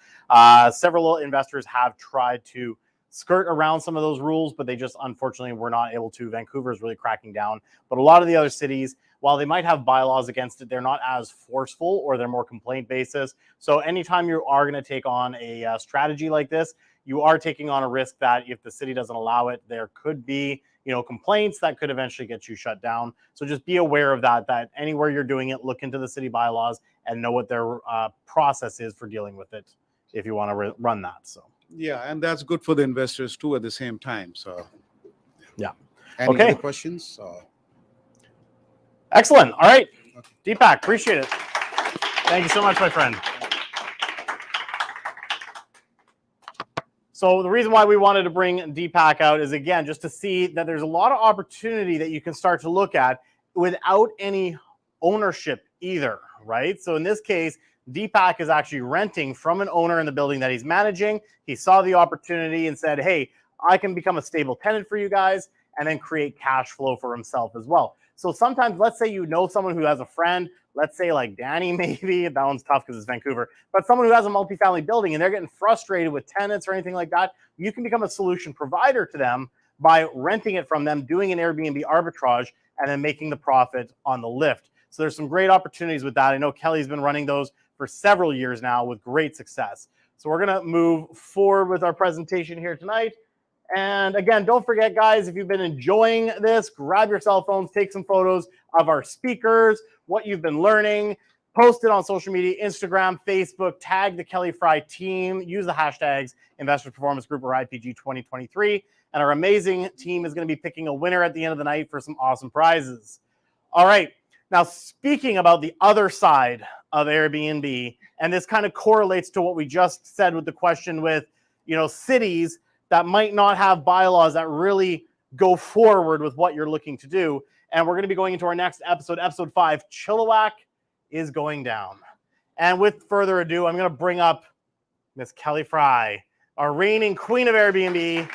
Several investors have tried to skirt around some of those rules, but they just unfortunately were not able to. Vancouver is really cracking down. But a lot of the other cities, while they might have bylaws against it, they're not as forceful, or they're more complaint basis. So anytime you are going to take on a strategy like this, you are taking on a risk that if the city doesn't allow it, there could be complaints that could eventually get you shut down. So just be aware of that anywhere you're doing it, look into the city bylaws and know what their process is for dealing with it if you want to run that. So yeah, and that's good for the investors too at the same time. So yeah. Any Okay. other questions? Excellent. All right. Deepak, appreciate it. Thank you so much, my friend. So the reason why we wanted to bring Deepak out is, again, just to see that there's a lot of opportunity that you can start to look at without any ownership either, right? So in this case, Deepak is actually renting from an owner in the building that he's managing. He saw the opportunity and said, hey, I can become a stable tenant for you guys, and then create cash flow for himself as well. So sometimes, let's say you know someone who has a friend, let's say like Danny, maybe, that one's tough because it's Vancouver, but someone who has a multifamily building and they're getting frustrated with tenants or anything like that, you can become a solution provider to them by renting it from them, doing an Airbnb arbitrage, and then making the profit on the lift. So there's some great opportunities with that. I know Kelly's been running those for several years now with great success. So we're going to move forward with our presentation here tonight. And again, don't forget, guys, if you've been enjoying this, grab your cell phones, take some photos of our speakers, what you've been learning. Post it on social media, Instagram, Facebook, tag the Kelly Fry team, use the hashtags Investors Performance Group or IPG 2023, and our amazing team is going to be picking a winner at the end of the night for some awesome prizes. All right, now speaking about the other side of Airbnb, and this kind of correlates to what we just said with the question with, cities that might not have bylaws that really go forward with what you're looking to do. And we're going to be going into our next episode, episode 5, Chilliwack is going down. And with further ado, I'm going to bring up Miss Kelly Fry, our reigning queen of Airbnb,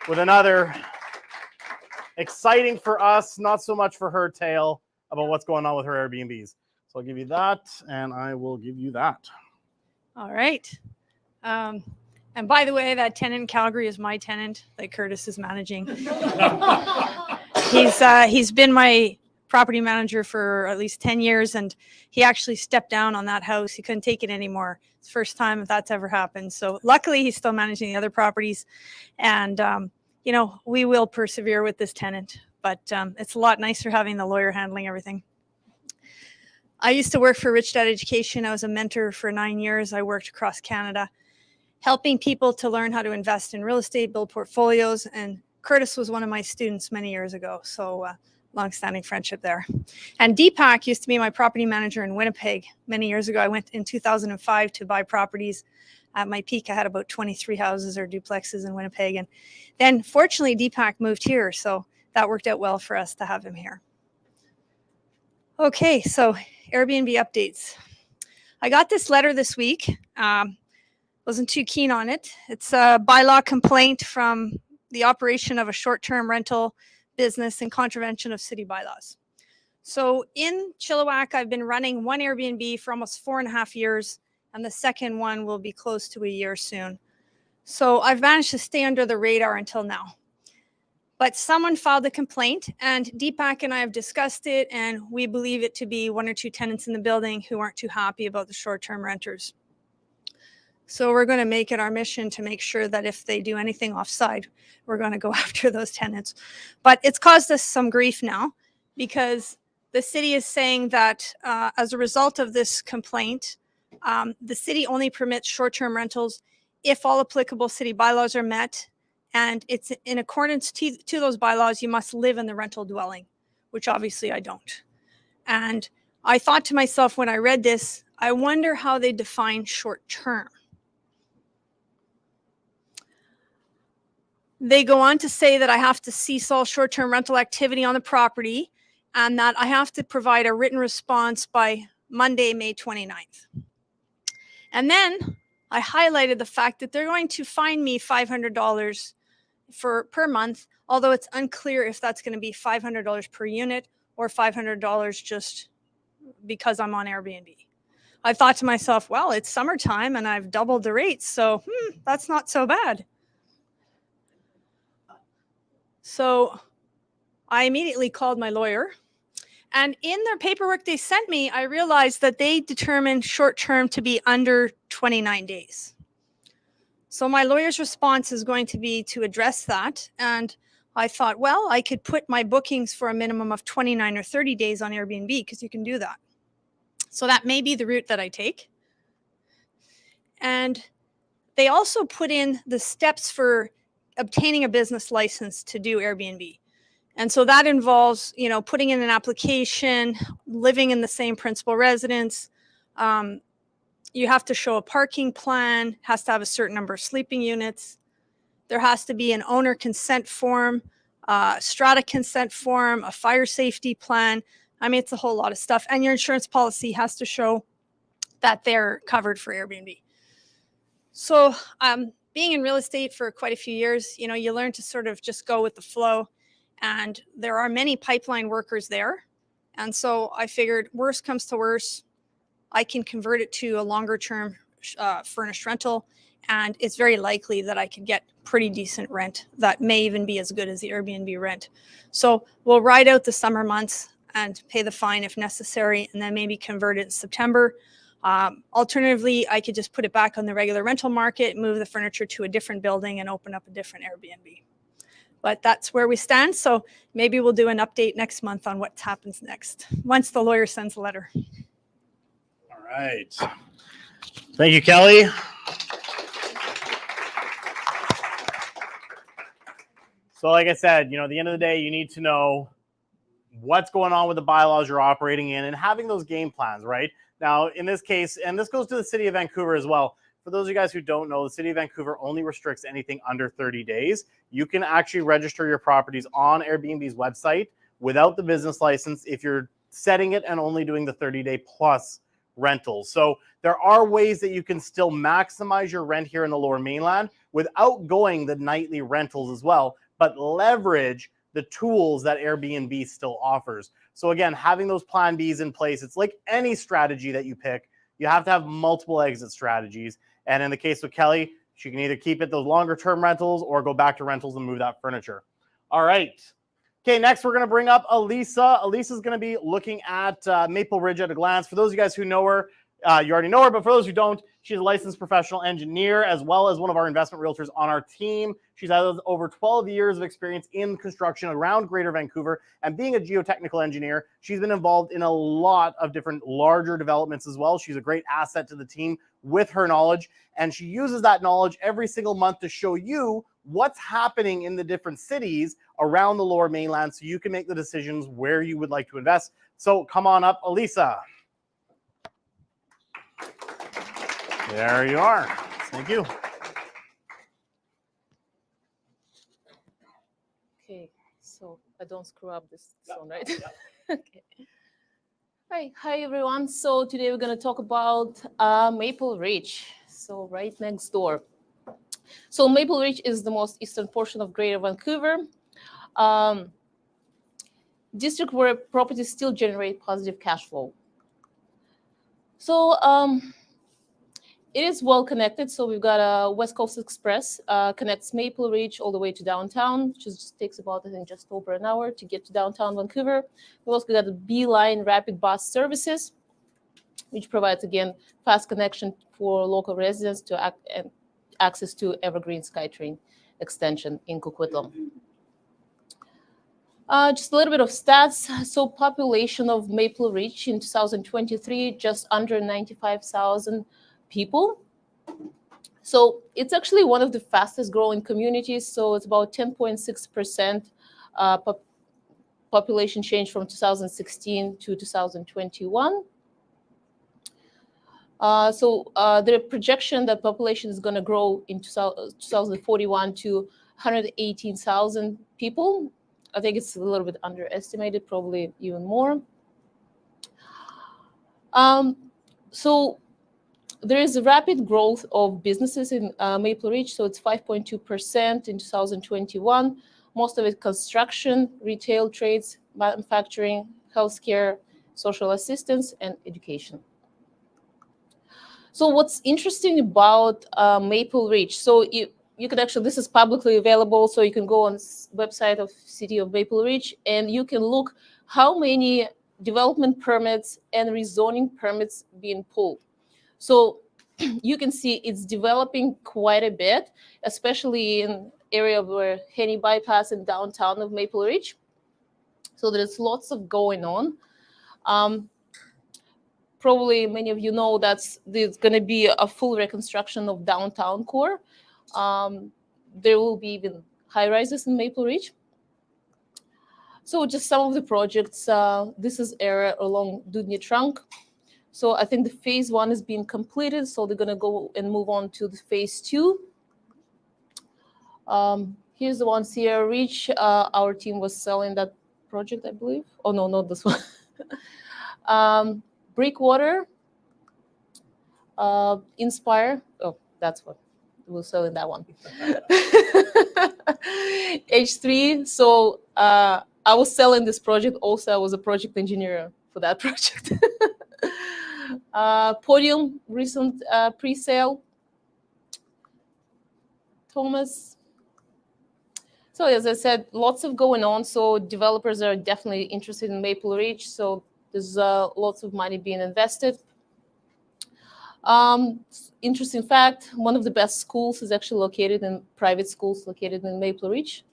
with another exciting for us, not so much for her tale about what's going on with her Airbnbs. So I'll give you that, and I will give you that. All right. And by the way, that tenant in Calgary is my tenant that Curtis is managing. He's been my property manager for at least 10 years, and he actually stepped down on that house. He couldn't take it anymore. It's the first time that's ever happened. So luckily, he's still managing the other properties. And, we will persevere with this tenant, but it's a lot nicer having the lawyer handling everything. I used to work for Rich Dad Education. I was a mentor for 9 years. I worked across Canada, helping people to learn how to invest in real estate, build portfolios. And Curtis was one of my students many years ago. So long-standing friendship there. And Deepak used to be my property manager in Winnipeg many years ago. I went in 2005 to buy properties. At my peak, I had about 23 houses or duplexes in Winnipeg. And then fortunately, Deepak moved here. So that worked out well for us to have him here. Okay, so Airbnb updates. I got this letter this week. Wasn't too keen on it. It's a bylaw complaint from the operation of a short-term rental business in contravention of city bylaws. So in Chilliwack, I've been running one Airbnb for almost 4.5 years, and the second one will be close to a year soon. So I've managed to stay under the radar until now. But someone filed a complaint, and Deepak and I have discussed it, and we believe it to be 1 or 2 tenants in the building who aren't too happy about the short-term renters. So we're going to make it our mission to make sure that if they do anything offside, we're going to go after those tenants. But it's caused us some grief now because the city is saying that as a result of this complaint, the city only permits short-term rentals if all applicable city bylaws are met. And it's in accordance to those bylaws, you must live in the rental dwelling, which obviously I don't. And I thought to myself when I read this, I wonder how they define short-term. They go on to say that I have to cease all short-term rental activity on the property and that I have to provide a written response by Monday, May 29th. And then I highlighted the fact that they're going to fine me $500 per month, although it's unclear if that's going to be $500 per unit or $500 just because I'm on Airbnb. I thought to myself, well, it's summertime and I've doubled the rates, so that's not so bad. So I immediately called my lawyer, and in their paperwork they sent me, I realized that they determined short-term to be under 29 days. So my lawyer's response is going to be to address that. And I thought, well, I could put my bookings for a minimum of 29 or 30 days on Airbnb because you can do that. So that may be the route that I take. And they also put in the steps for obtaining a business license to do Airbnb. And so that involves, putting in an application, living in the same principal residence. You have to show a parking plan, has to have a certain number of sleeping units. There has to be an owner consent form, strata consent form, a fire safety plan. I mean, it's a whole lot of stuff. And your insurance policy has to show that they're covered for Airbnb. So being in real estate for quite a few years, you learn to sort of just go with the flow. And there are many pipeline workers there. And so I figured worst comes to worst, I can convert it to a longer term furnished rental. And it's very likely that I could get pretty decent rent that may even be as good as the Airbnb rent. So we'll ride out the summer months and pay the fine if necessary, and then maybe convert it in September. Alternatively, I could just put it back on the regular rental market, move the furniture to a different building and open up a different Airbnb. But that's where we stand. So maybe we'll do an update next month on what happens next, once the lawyer sends a letter. All right. Thank you, Kelly. So like I said, at the end of the day, you need to know what's going on with the bylaws you're operating in and having those game plans, right? Now, in this case, and this goes to the city of Vancouver as well. For those of you guys who don't know, the city of Vancouver only restricts anything under 30 days. You can actually register your properties on Airbnb's website without the business license if you're setting it and only doing the 30-day plus rentals. So there are ways that you can still maximize your rent here in the Lower Mainland without going the nightly rentals as well, but leverage the tools that Airbnb still offers. So again, having those plan Bs in place, it's like any strategy that you pick, you have to have multiple exit strategies. And in the case of Kelly, she can either keep it those longer term rentals or go back to rentals and move that furniture. All right. Okay, next we're going to bring up Alisa. Alisa's going to be looking at Maple Ridge at a glance. For those of you guys who know her, you already know her, but for those who don't, she's a licensed professional engineer as well as one of our investment realtors on our team. She's had over 12 years of experience in construction around Greater Vancouver, and being a geotechnical engineer, she's been involved in a lot of different larger developments as well. She's a great asset to the team with her knowledge, and she uses that knowledge every single month to show you what's happening in the different cities around the Lower Mainland so you can make the decisions where you would like to invest. So come on up, Alisa. There you are. Thank you. Okay, so I don't screw up this one, right? Okay. Hi everyone. So today we're going to talk about Maple Ridge. So right next door. So Maple Ridge is the most eastern portion of Greater Vancouver. District where properties still generate positive cash flow. So it is well connected. So we've got a West Coast Express, connects Maple Ridge all the way to downtown, which just takes about, I think, just over an hour to get to downtown Vancouver. We've also got the B-Line rapid bus services, which provides, again, fast connection for local residents to access to Evergreen SkyTrain extension in Coquitlam. Just a little bit of stats. So population of Maple Ridge in 2023, just under 95,000 people. So it's actually one of the fastest growing communities. So it's about 10.6% population change from 2016 to 2021. So the projection that population is going to grow in 2041 to 118,000 people. I think it's a little bit underestimated, probably even more. So there is a rapid growth of businesses in Maple Ridge. So it's 5.2% in 2021. Most of it construction, retail trades, manufacturing, healthcare, social assistance, and education. So what's interesting about Maple Ridge, so you can actually, this is publicly available, so you can go on the website of City of Maple Ridge and you can look how many development permits and rezoning permits being pulled. So you can see it's developing quite a bit, especially in area where Henny Bypass and downtown of Maple Ridge. So there's lots of going on. Probably many of you know that there's going to be a full reconstruction of downtown core. There will be even high rises in Maple Ridge. So just some of the projects, this is area along Dudney Trunk. So I think the phase 1 is being completed. So they're going to go and move on to the phase 2. Here's the one, Sierra Ridge. Our team was selling that project, I believe. Oh, no, not this one. Breakwater, Inspire. Oh, that's what we're selling that one. H3. So I was selling this project. Also, I was a project engineer for that project. Podium, recent pre-sale. Thomas. So as I said, lots of going on. So developers are definitely interested in Maple Ridge. So there's lots of money being invested. Interesting fact, one of the best schools is actually located in private schools located in Maple Ridge.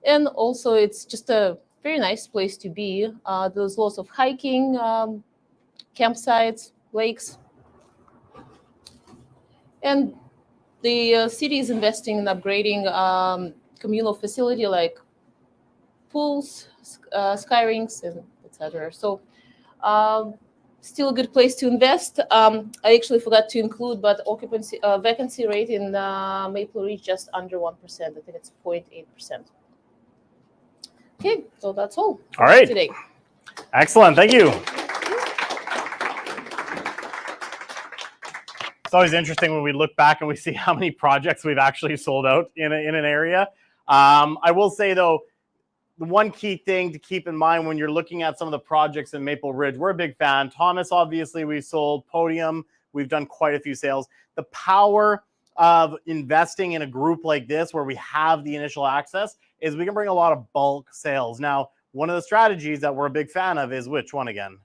And also, it's just a very nice place to be. There's lots of hiking, campsites, lakes. And the city is investing in upgrading communal facility like pools, sky rinks, and etc. So still a good place to invest. I actually forgot to include, but occupancy vacancy rate in Maple Ridge just under 1%. I think it's 0.8%. Okay, so that's all. All right. Today. Excellent. Thank you. It's always interesting when we look back and we see how many projects we've actually sold out in an area. I will say, though, the one key thing to keep in mind when you're looking at some of the projects in Maple Ridge, we're a big fan. Thomas, obviously, we sold. Podium, we've done quite a few sales. The power of investing in a group like this where we have the initial access is we can bring a lot of bulk sales. Now, one of the strategies that we're a big fan of is which one again?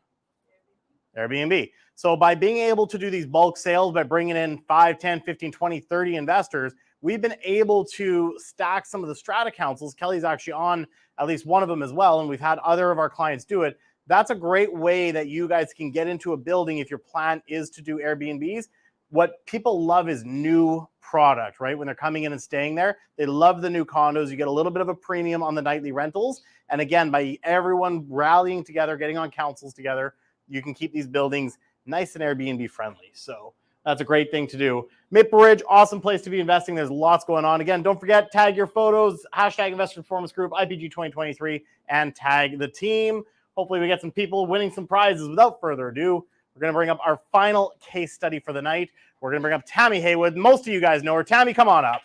Airbnb. So by being able to do these bulk sales, by bringing in 5, 10, 15, 20, 30 investors, we've been able to stack some of the strata councils. Kelly's actually on at least one of them as well, and we've had other of our clients do it. That's a great way that you guys can get into a building if your plan is to do Airbnbs. What people love is new product, right? When they're coming in and staying there, they love the new condos. You get a little bit of a premium on the nightly rentals. And again, by everyone rallying together, getting on councils together, you can keep these buildings nice and Airbnb friendly. So that's a great thing to do. Maple Ridge, awesome place to be investing. There's lots going on. Again, don't forget, tag your photos, hashtag Investor Performance Group, IPG 2023, and tag the team. Hopefully we get some people winning some prizes. Without further ado, we're going to bring up our final case study for the night. We're going to bring up Tammy Haywood. Most of you guys know her. Tammy, come on up.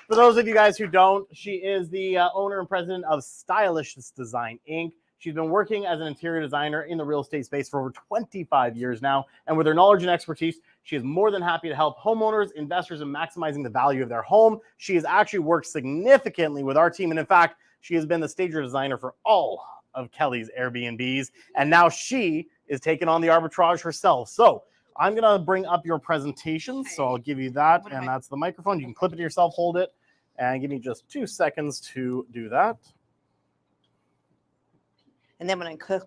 For those of you guys who don't, she is the owner and president of Stylish Design, Inc. She's been working as an interior designer in the real estate space for over 25 years now. And with her knowledge and expertise, she is more than happy to help homeowners, investors in maximizing the value of their home. She has actually worked significantly with our team. And in fact, she has been the stage designer for all of Kelly's Airbnbs. And now she is taking on the arbitrage herself. So I'm going to bring up your presentation. So I'll give you that. And that's the microphone. You can clip it to yourself, hold it, and give me just 2 seconds to do that. And then when I click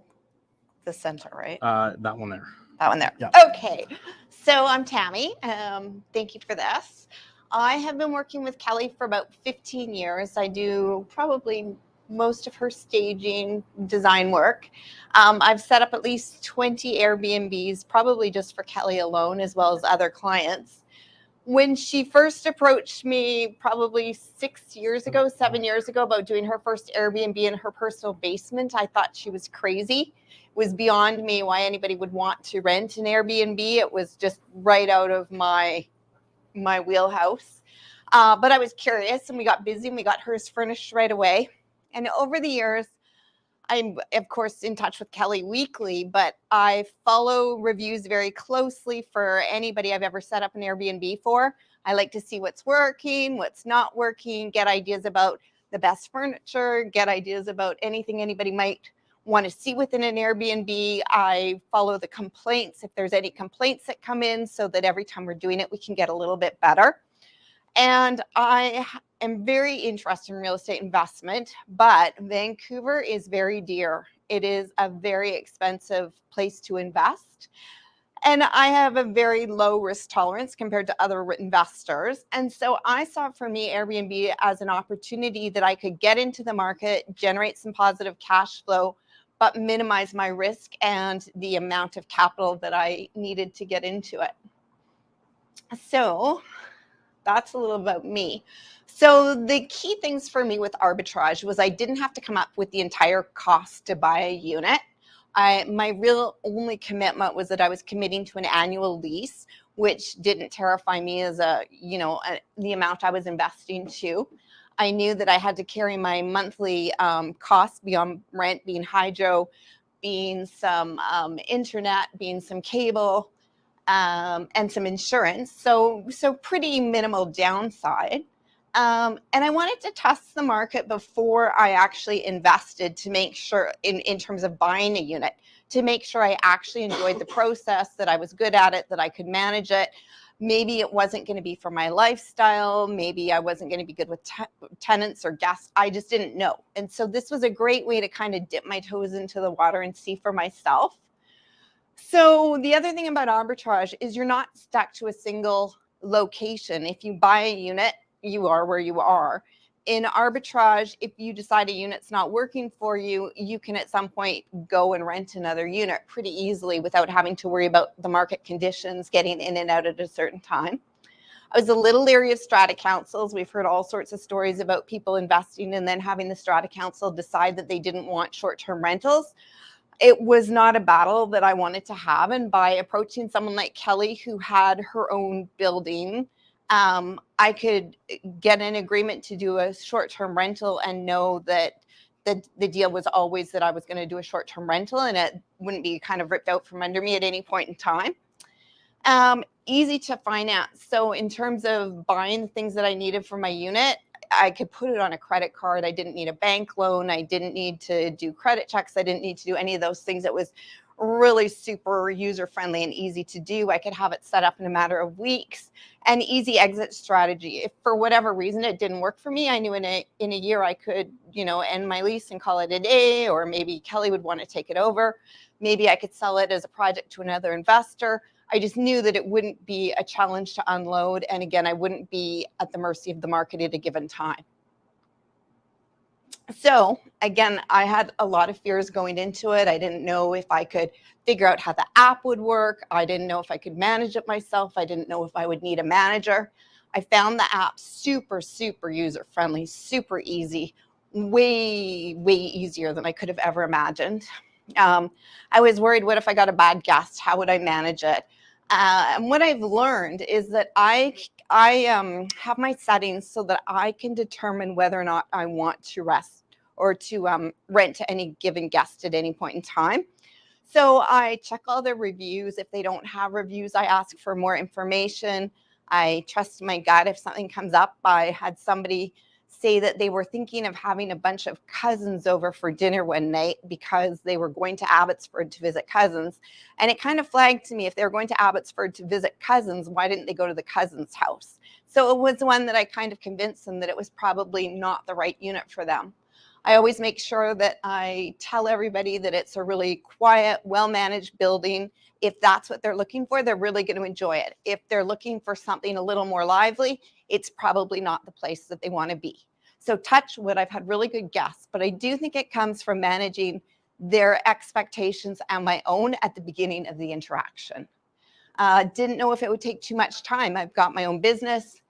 the center, right? That one there. That one there. Yeah. Okay. So I'm Tammy. Thank you for this. I have been working with Kelly for about 15 years. I do probably most of her staging design work. I've set up at least 20 Airbnbs, probably just for Kelly alone, as well as other clients. When she first approached me probably 7 years ago, about doing her first Airbnb in her personal basement, I thought she was crazy. It was beyond me why anybody would want to rent an Airbnb. It was just right out of my wheelhouse. But I was curious, and we got busy, and we got hers furnished right away. And over the years, I'm, of course, in touch with Kelly weekly, but I follow reviews very closely for anybody I've ever set up an Airbnb for. I like to see what's working, what's not working, get ideas about the best furniture, get ideas about anything anybody might want to see within an Airbnb. I follow the complaints, if there's any complaints that come in, so that every time we're doing it, we can get a little bit better. And I am very interested in real estate investment, but Vancouver is very dear. It is a very expensive place to invest. And I have a very low risk tolerance compared to other investors. And so I saw for me Airbnb as an opportunity that I could get into the market, generate some positive cash flow, but minimize my risk and the amount of capital that I needed to get into it. So that's a little about me. So the key things for me with arbitrage was I didn't have to come up with the entire cost to buy a unit. My real only commitment was that I was committing to an annual lease, which didn't terrify me as the amount I was investing to. I knew that I had to carry my monthly costs beyond rent, being hydro, being some internet, being some cable, and some insurance. So pretty minimal downside. And I wanted to test the market before I actually invested to make sure in terms of buying a unit, to make sure I actually enjoyed the process, that I was good at it, that I could manage it. Maybe it wasn't going to be for my lifestyle. Maybe I wasn't going to be good with tenants or guests. I just didn't know. And so this was a great way to kind of dip my toes into the water and see for myself. So the other thing about arbitrage is you're not stuck to a single location. If you buy a unit, you are where you are. In arbitrage, if you decide a unit's not working for you, you can at some point go and rent another unit pretty easily without having to worry about the market conditions, getting in and out at a certain time. I was a little leery of strata councils. We've heard all sorts of stories about people investing and then having the strata council decide that they didn't want short-term rentals. It was not a battle that I wanted to have. And by approaching someone like Kelly, who had her own building, I could get an agreement to do a short-term rental and know that the deal was always that I was going to do a short-term rental and it wouldn't be kind of ripped out from under me at any point in time. Easy to finance. So in terms of buying the things that I needed for my unit, I could put it on a credit card. I didn't need a bank loan. I didn't need to do credit checks. I didn't need to do any of those things. It was really super user-friendly and easy to do. I could have it set up in a matter of weeks. An easy exit strategy. If for whatever reason it didn't work for me, I knew in a year I could, end my lease and call it a day, or maybe Kelly would want to take it over. Maybe I could sell it as a project to another investor. I just knew that it wouldn't be a challenge to unload. And again, I wouldn't be at the mercy of the market at a given time. So again, I had a lot of fears going into it. I didn't know if I could figure out how the app would work. I didn't know if I could manage it myself. I didn't know if I would need a manager. I found the app super, super user-friendly, super easy, way, way easier than I could have ever imagined. I was worried, what if I got a bad guest? How would I manage it? And what I've learned is that I have my settings so that I can determine whether or not I want to rest or to rent to any given guest at any point in time. So I check all their reviews. If they don't have reviews, I ask for more information. I trust my gut. If something comes up, I had somebody say that they were thinking of having a bunch of cousins over for dinner one night because they were going to Abbotsford to visit cousins. And it kind of flagged to me, if they were going to Abbotsford to visit cousins, why didn't they go to the cousin's house? So it was one that I kind of convinced them that it was probably not the right unit for them. I always make sure that I tell everybody that it's a really quiet, well-managed building. If that's what they're looking for, they're really going to enjoy it. If they're looking for something a little more lively, it's probably not the place that they want to be. So touch wood, I've had really good guests, but I do think it comes from managing their expectations and my own at the beginning of the interaction. Didn't know if it would take too much time. I've got my own business.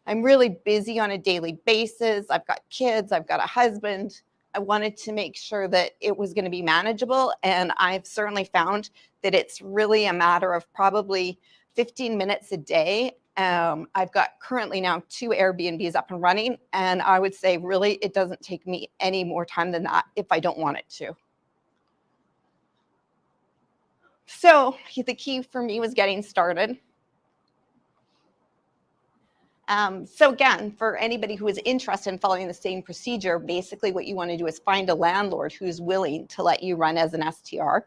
I'm really busy on a daily basis. I've got kids, I've got a husband. I wanted to make sure that it was going to be manageable. And I've certainly found that it's really a matter of probably 15 minutes a day. I've got currently now 2 Airbnbs up and running. And I would say really it doesn't take me any more time than that if I don't want it to. So the key for me was getting started. So again, for anybody who is interested in following the same procedure, basically what you want to do is find a landlord who's willing to let you run as an STR.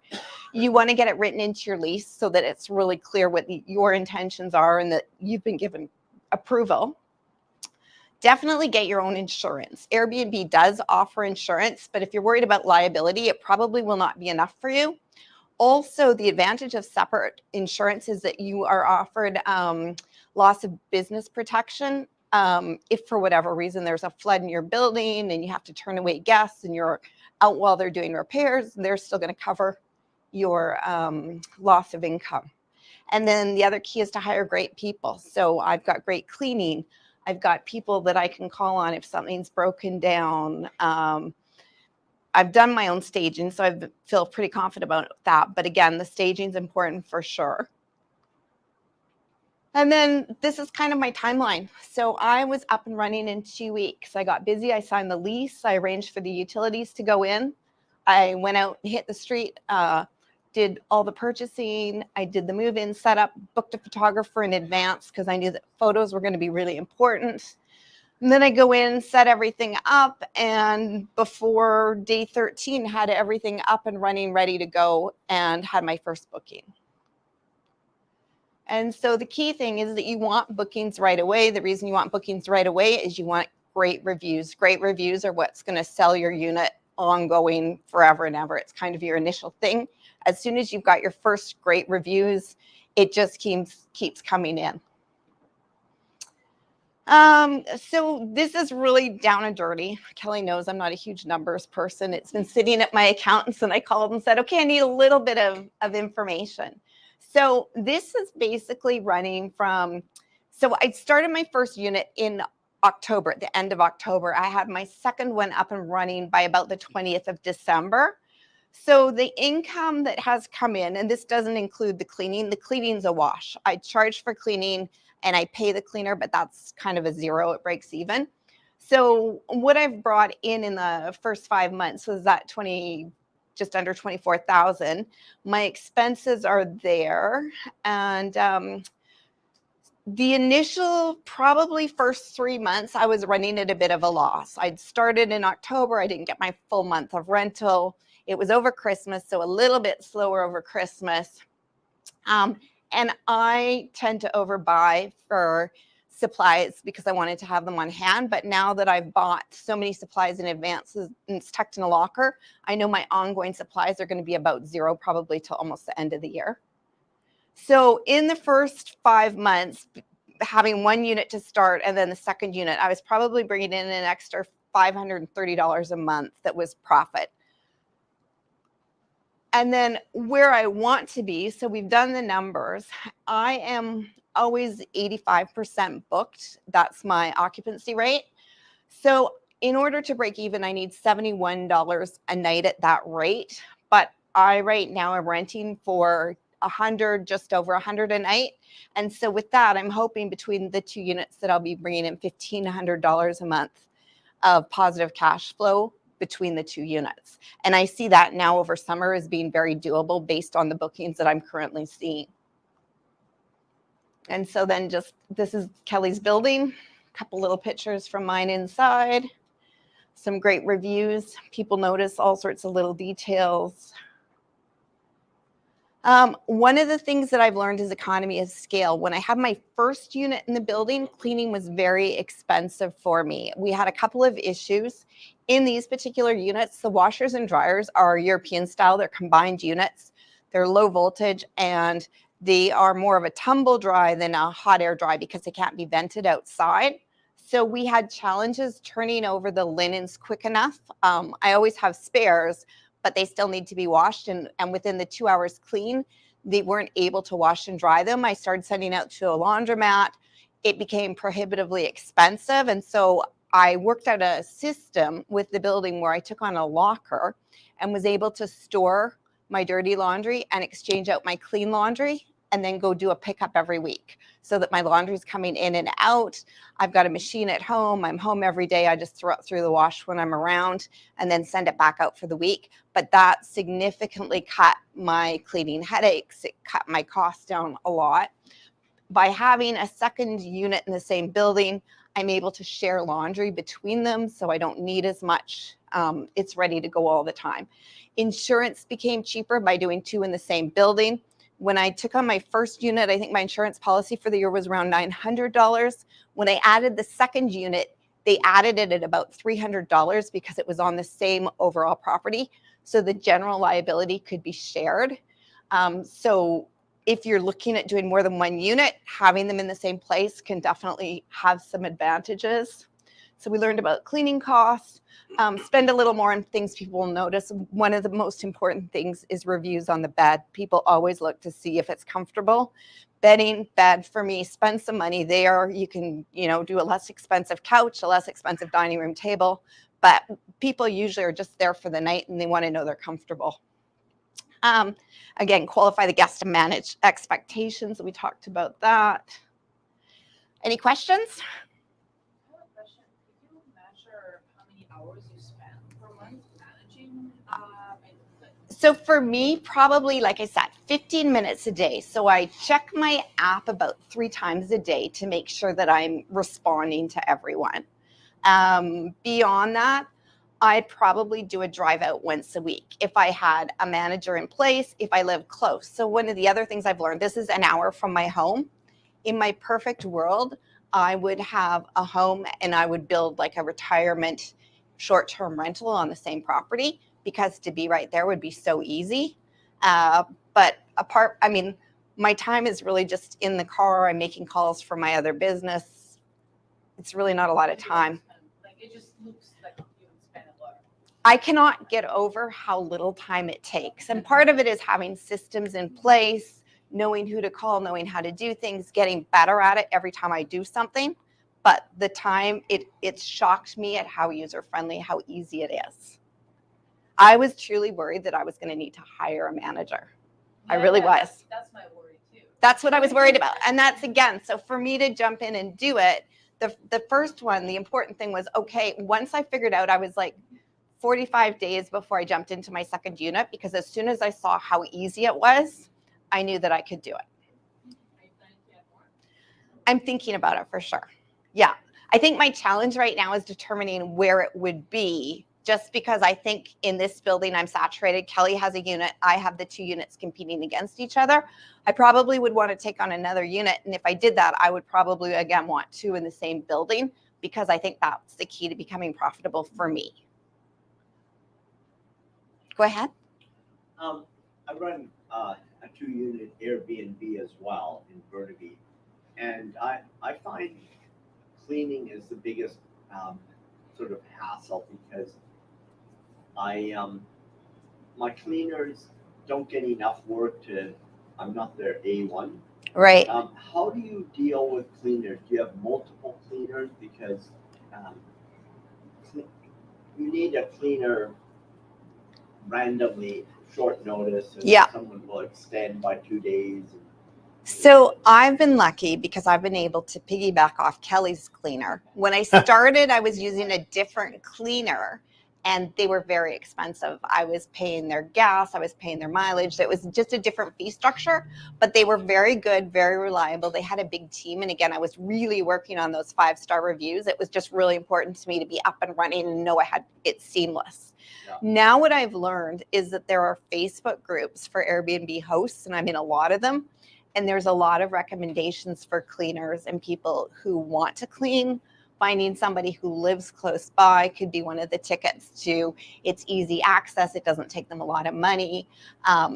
You want to get it written into your lease so that it's really clear what your intentions are and that you've been given approval. Definitely get your own insurance. Airbnb does offer insurance, but if you're worried about liability, it probably will not be enough for you. Also, the advantage of separate insurance is that you are offered loss of business protection. If for whatever reason there's a flood in your building and you have to turn away guests and you're out while they're doing repairs, they're still going to cover your loss of income. And then the other key is to hire great people. So I've got great cleaning. I've got people that I can call on if something's broken down. I've done my own staging, so I feel pretty confident about that. But again, the staging is important for sure. And then this is kind of my timeline. So I was up and running in 2 weeks. I got busy. I signed the lease. I arranged for the utilities to go in. I went out and hit the street, did all the purchasing. I did the move-in setup, booked a photographer in advance because I knew that photos were going to be really important. And then I go in, set everything up, and before day 13, had everything up and running, ready to go, and had my first booking. And so the key thing is that you want bookings right away. The reason you want bookings right away is you want great reviews. Great reviews are what's going to sell your unit ongoing forever and ever. It's kind of your initial thing. As soon as you've got your first great reviews, it just keeps coming in. So this is really down and dirty. Kelly knows I'm not a huge numbers person. It's been sitting at my accountants and I called and said, okay, I need a little bit of information. So this is basically running from, so I started my first unit in October, at the end of October. I had my second one up and running by about the 20th of December. So the income that has come in, and this doesn't include the cleaning's a wash. I charge for cleaning and I pay the cleaner, but that's kind of a zero, it breaks even. So what I've brought in the first 5 months was that just under 24,000. My expenses are there, and the initial probably first 3 months, I was running at a bit of a loss. I'd started in October, I didn't get my full month of rental. It was over Christmas, so a little bit slower over Christmas. And I tend to overbuy for supplies because I wanted to have them on hand. But now that I've bought so many supplies in advance and it's tucked in a locker, I know my ongoing supplies are going to be about zero probably till almost the end of the year. So in the first 5 months, having one unit to start and then the second unit, I was probably bringing in an extra $530 a month that was profit. And then where I want to be, so we've done the numbers, I am always 85% booked. That's my occupancy rate. So in order to break even, I need $71 a night at that rate. But I right now am renting for just over 100 a night. And so with that, I'm hoping between the two units that I'll be bringing in $1,500 a month of positive cash flow between the two units. And I see that now over summer as being very doable based on the bookings that I'm currently seeing. And so then this is Kelly's building, a couple little pictures from mine inside, some great reviews. People notice all sorts of little details. One of the things that I've learned is economy of scale. When I had my first unit in the building, cleaning was very expensive for me. We had a couple of issues. In these particular units, the washers and dryers are European style. They're combined units. They're low voltage and they are more of a tumble dry than a hot air dry because they can't be vented outside. So we had challenges turning over the linens quick enough. I always have spares, but they still need to be washed. And within the 2 hours clean, they weren't able to wash and dry them. I started sending out to a laundromat. It became prohibitively expensive. And so I worked out a system with the building where I took on a locker and was able to store my dirty laundry and exchange out my clean laundry and then go do a pickup every week so that my laundry's coming in and out. I've got a machine at home. I'm home every day. I just throw it through the wash when I'm around and then send it back out for the week. But that significantly cut my cleaning headaches. It cut my costs down a lot. By having a second unit in the same building, I'm able to share laundry between them so I don't need as much. It's ready to go all the time. Insurance became cheaper by doing two in the same building. When I took on my first unit, I think my insurance policy for the year was around $900. When I added the second unit, they added it at about $300 because it was on the same overall property. So the general liability could be shared. So if you're looking at doing more than one unit, having them in the same place can definitely have some advantages. So we learned about cleaning costs, spend a little more on things people will notice. One of the most important things is reviews on the bed. People always look to see if it's comfortable. Bed for me, spend some money there. You can, do a less expensive couch, a less expensive dining room table, but people usually are just there for the night and they want to know they're comfortable. Again, qualify the guest to manage expectations. We talked about that. Any questions? I have a question. Could you measure how many hours you spend per month managing? So for me, probably, like I said, 15 minutes a day. So I check my app about 3 times a day to make sure that I'm responding to everyone. Beyond that, I'd probably do a drive out once a week if I had a manager in place, if I live close. So one of the other things I've learned, this is an hour from my home. In my perfect world, I would have a home and I would build like a retirement short-term rental on the same property, because to be right there would be so easy. But apart, I mean, my time is really just in the car. I'm making calls for my other business. It's really not a lot of time. Like, it just looks like you would spend a lot. I cannot get over how little time it takes. And part of it is having systems in place, knowing who to call, knowing how to do things, getting better at it every time I do something. But the time, it shocked me at how user-friendly, how easy it is. I was truly worried that I was going to need to hire a manager. I really was. That's my worry too. That's what I was worried about. And that's, again, so for me to jump in and do it, the first one, the important thing was, okay, once I figured out, I was like 45 days before I jumped into my second unit, because as soon as I saw how easy it was, I knew that I could do it. Are you planning to add more? I'm thinking about it for sure. Yeah. I think my challenge right now is determining where it would be, just because I think in this building I'm saturated. Kelly has a unit. I have the 2 units competing against each other. I probably would want to take on another unit. And if I did that, I would probably, again, want 2 in the same building, because I think that's the key to becoming profitable for me. Go ahead. I run a 2-unit Airbnb as well in Burnaby, and I find cleaning is the biggest sort of hassle, because my cleaners don't get enough work to. I'm not their A1. Right. How do you deal with cleaners? Do you have multiple cleaners? Because you need a cleaner randomly, short notice, and Yeah. someone will extend by 2 days. So I've been lucky because I've been able to piggyback off Kelly's cleaner. When I started, I was using a different cleaner, and they were very expensive. I was paying their gas, I was paying their mileage. It was just a different fee structure, but they were very good, very reliable. They had a big team. And again, I was really working on those 5-star reviews. It was just really important to me to be up and running and know I had it seamless. Yeah. Now what I've learned is that there are Facebook groups for Airbnb hosts, and I'm in a lot of them. And there's a lot of recommendations for cleaners and people who want to clean. Finding somebody who lives close by could be one of the tickets to it's easy access. It doesn't take them a lot of money. I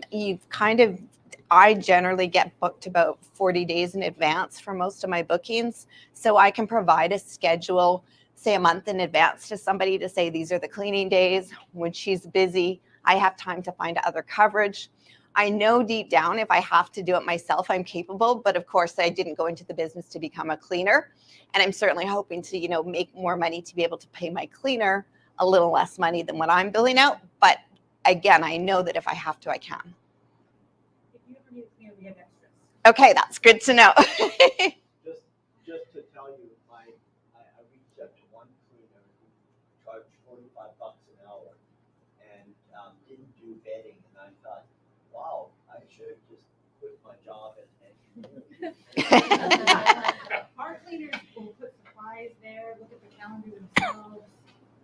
generally get booked about 40 days in advance for most of my bookings. So I can provide a schedule, say a month in advance, to somebody to say, these are the cleaning days. When she's busy, I have time to find other coverage. I know deep down if I have to do it myself, I'm capable. But of course, I didn't go into the business to become a cleaner. And I'm certainly hoping to, make more money to be able to pay my cleaner a little less money than what I'm billing out. But again, I know that if I have to, I can. If you ever need a cleaner, we have extras. Okay, that's good to know. Just to tell you, I reached out to one cleaner who charged $45 an hour and didn't do bedding, and I thought, wow, I should have just quit my job and Our cleaners will put supplies there, look at the calendar themselves,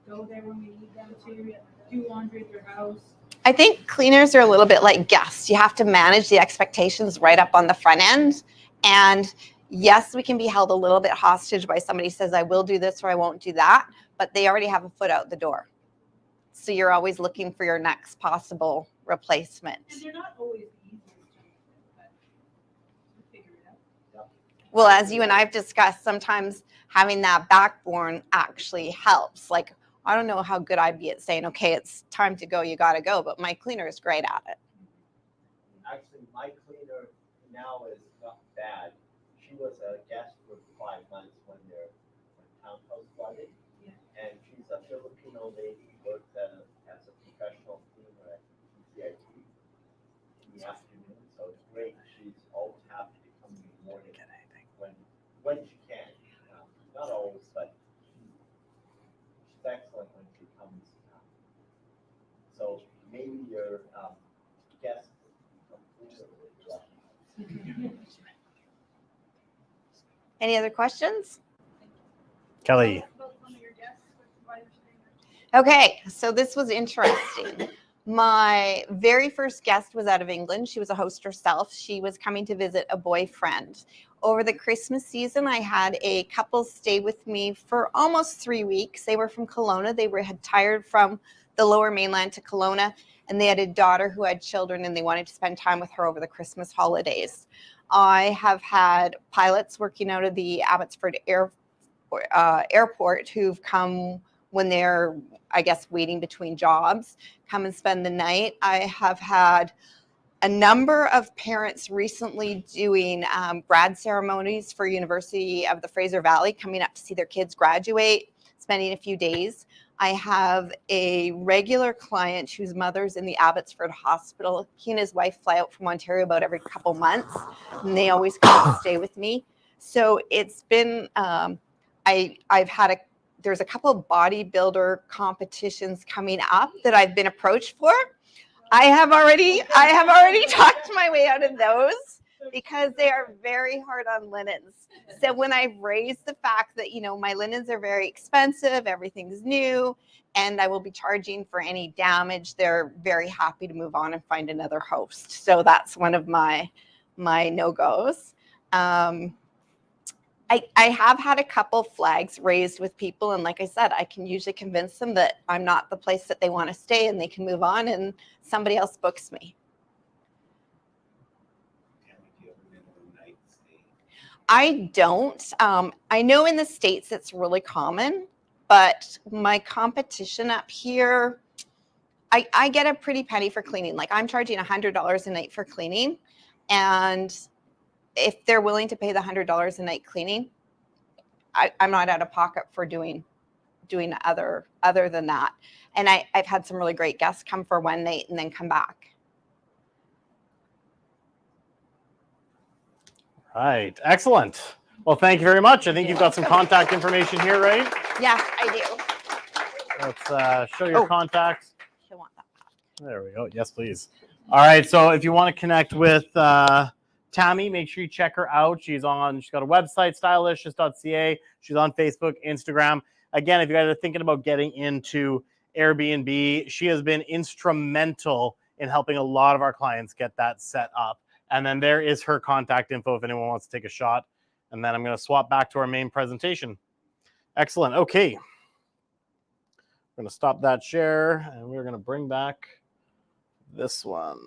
go there when we need them to, do laundry at their house. I think cleaners are a little bit like guests. You have to manage the expectations right up on the front end. And yes, we can be held a little bit hostage by somebody says, I will do this or I won't do that, but they already have a foot out the door. So you're always looking for your next possible replacement. And they're not always the easiest to use, but we figure it out. Well, as you and I have discussed, sometimes having that backbone actually helps. Like, I don't know how good I'd be at saying, okay, it's time to go, you got to go, but my cleaner is great at it. actually my cleaner now is not bad. She was a guest for 5 months when townhouse flooded. Yeah. And she's a Filipino lady who works as a professional cleaner at PCIT in the afternoon. So it's great. She's always happy to come in the morning when she can. Not always, but she's excellent when she comes. So maybe your guest. Any other questions? Kelly. About some of your guests, what providers Okay, so this was interesting. My very first guest was out of England. She was a host herself. She was coming to visit a boyfriend. Over the Christmas season, I had a couple stay with me for almost 3 weeks. They were from Kelowna. They had tired from the Lower Mainland to Kelowna, and they had a daughter who had children, and they wanted to spend time with her over the Christmas holidays. I have had pilots working out of the Abbotsford airport who've come when they're, I guess, waiting between jobs, come and spend the night. I have had a number of parents recently doing grad ceremonies for University of the Fraser Valley, coming up to see their kids graduate, spending a few days. I have a regular client whose mother's in the Abbotsford hospital. He and his wife fly out from Ontario about every couple months, and they always come to stay with me. So it's been, there's a couple of bodybuilder competitions coming up that I've been approached for. I have already talked my way out of those because they are very hard on linens. So when I raised the fact that, my linens are very expensive, everything's new, and I will be charging for any damage, they're very happy to move on and find another host. So that's one of my no-goes. I have had a couple flags raised with people, and like I said, I can usually convince them that I'm not the place that they want to stay and they can move on, and somebody else books me. I don't. I know in the States it's really common, but my competition up here, I get a pretty penny for cleaning. Like, I'm charging $100 a night for cleaning, and if they're willing to pay the $100 a night cleaning, I'm not out of pocket for doing other than that. And I've had some really great guests come for one night and then come back. Right. Excellent. Well, thank you very much. I think you've got some contact information here, right? Yes, I do. Let's show your contacts. She'll want that back. There we go. Yes, please. All right. So if you want to connect with Tammy, make sure you check her out. She's got a website, stylicious.ca. She's on Facebook, Instagram. Again, if you guys are thinking about getting into Airbnb, she has been instrumental in helping a lot of our clients get that set up. And then there is her contact info if anyone wants to take a shot. And then I'm going to swap back to our main presentation. Excellent. Okay. I'm going to stop that share, and we're going to bring back this one.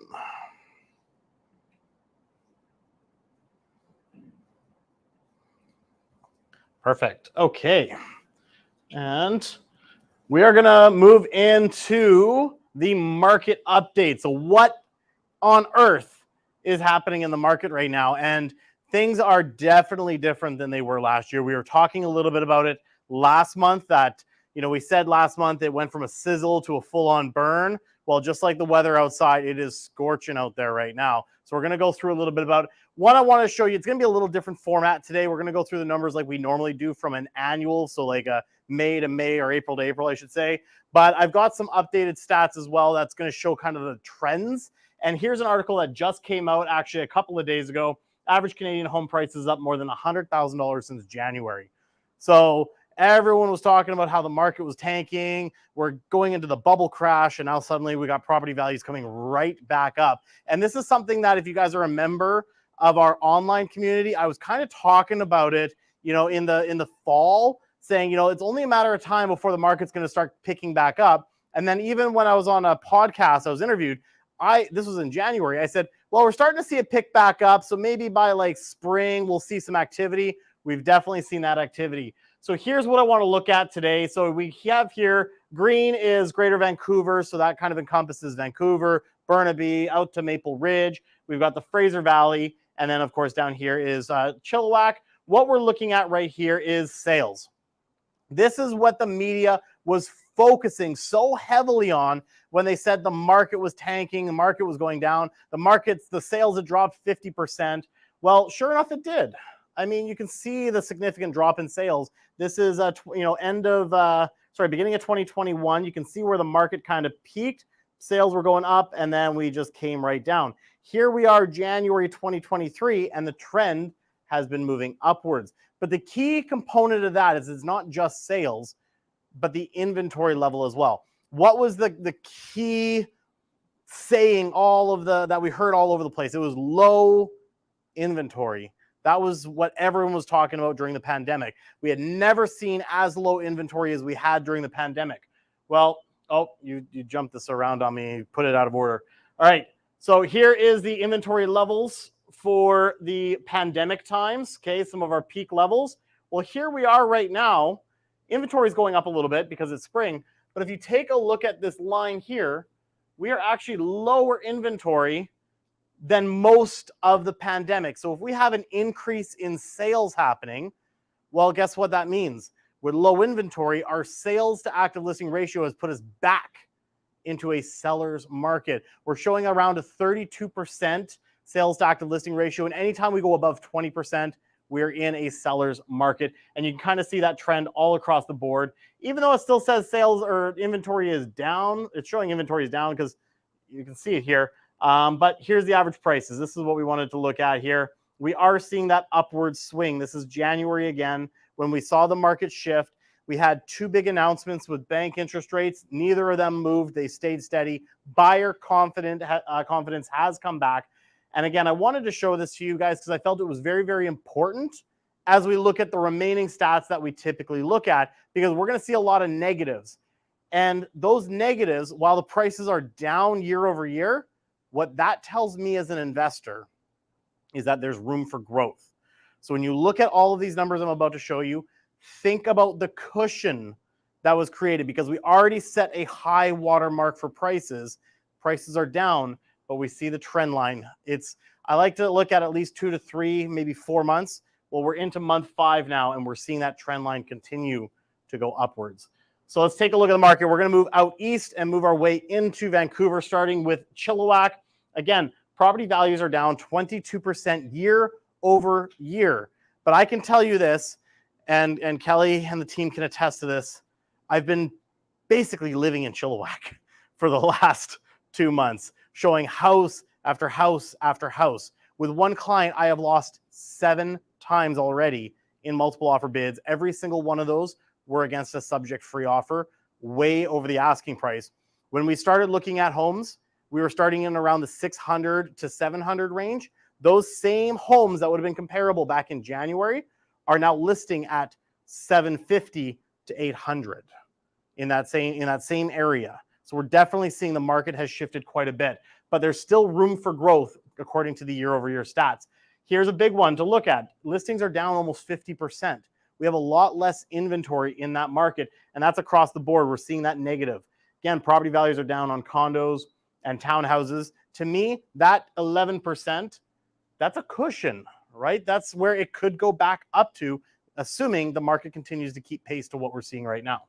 Perfect. Okay. And we are going to move into the market update. So what on earth is happening in the market right now? And things are definitely different than they were last year. We were talking a little bit about it last month that, we said last month it went from a sizzle to a full-on burn. Well, just like the weather outside, it is scorching out there right now. So we're going to go through a little bit about what I want to show you. It's going to be a little different format today. We're going to go through the numbers like we normally do from an annual, so like a May to May or April to April, I should say. But I've got some updated stats as well that's going to show kind of the trends. And here's an article that just came out actually a couple of days ago. Average Canadian home price is up more than $100,000 since January. So everyone was talking about how the market was tanking. We're going into the bubble crash, and now suddenly we got property values coming right back up. And this is something that if you guys are a member of our online community, I was kind of talking about it, in the fall, saying, it's only a matter of time before the market's going to start picking back up. And then even when I was on a podcast, I was interviewed, this was in January, I said, well, we're starting to see it pick back up. So maybe by like spring, we'll see some activity. We've definitely seen that activity. So here's what I want to look at today. So we have here, green is Greater Vancouver. So that kind of encompasses Vancouver, Burnaby, out to Maple Ridge. We've got the Fraser Valley. And then, of course, down here is Chilliwack. What we're looking at right here is sales. This is what the media was focusing so heavily on when they said the market was tanking, the market was going down, the sales had dropped 50%. Well, sure enough, it did. I mean, you can see the significant drop in sales. This is beginning of 2021. You can see where the market kind of peaked. Sales were going up, and then we just came right down. Here we are, January 2023, and the trend has been moving upwards. But the key component of that is it's not just sales. but the inventory level as well. What was the key saying that we heard all over the place? It was low inventory. That was what everyone was talking about during the pandemic. We had never seen as low inventory as we had during the pandemic. Well, you jumped this around on me, put it out of order. All right, so here is the inventory levels for the pandemic times, okay, some of our peak levels. Well, here we are right now. Inventory is going up a little bit because it's spring, but if you take a look at this line here, we are actually lower inventory than most of the pandemic. So if we have an increase in sales happening, well, guess what that means? With low inventory, our sales to active listing ratio has put us back into a seller's market. We're showing around a 32% sales to active listing ratio, and anytime we go above 20%, we're in a seller's market. And you can kind of see that trend all across the board. Even though it still says sales or inventory is down, it's showing inventory is down because you can see it here. But here's the average prices. This is what we wanted to look at here. We are seeing that upward swing. This is January again. When we saw the market shift, we had two big announcements with bank interest rates. Neither of them moved. They stayed steady. Buyer confidence has come back. And again, I wanted to show this to you guys because I felt it was very, very important as we look at the remaining stats that we typically look at, because we're going to see a lot of negatives. And those negatives, while the prices are down year over year, what that tells me as an investor is that there's room for growth. So when you look at all of these numbers I'm about to show you, think about the cushion that was created, because we already set a high watermark for prices. Prices are down, but we see the trend line. I like to look at least 2 to 3, maybe 4 months. Well, we're into month 5 now, and we're seeing that trend line continue to go upwards. So let's take a look at the market. We're going to move out east and move our way into Vancouver, starting with Chilliwack. Again, property values are down 22% year over year. But I can tell you this, and Kelly and the team can attest to this, I've been basically living in Chilliwack for the last 2 months, showing house after house after house. With one client, I have lost 7 times already in multiple offer bids. Every single one of those were against a subject-free offer, way over the asking price. When we started looking at homes, we were starting in around the 600 to 700 range. Those same homes that would have been comparable back in January are now listing at 750 to 800 in that same area. So we're definitely seeing the market has shifted quite a bit, but there's still room for growth according to the year-over-year stats. Here's a big one to look at. Listings are down almost 50%. We have a lot less inventory in that market, and that's across the board. We're seeing that negative. Again, property values are down on condos and townhouses. To me, that 11%, that's a cushion, right? That's where it could go back up to, assuming the market continues to keep pace to what we're seeing right now.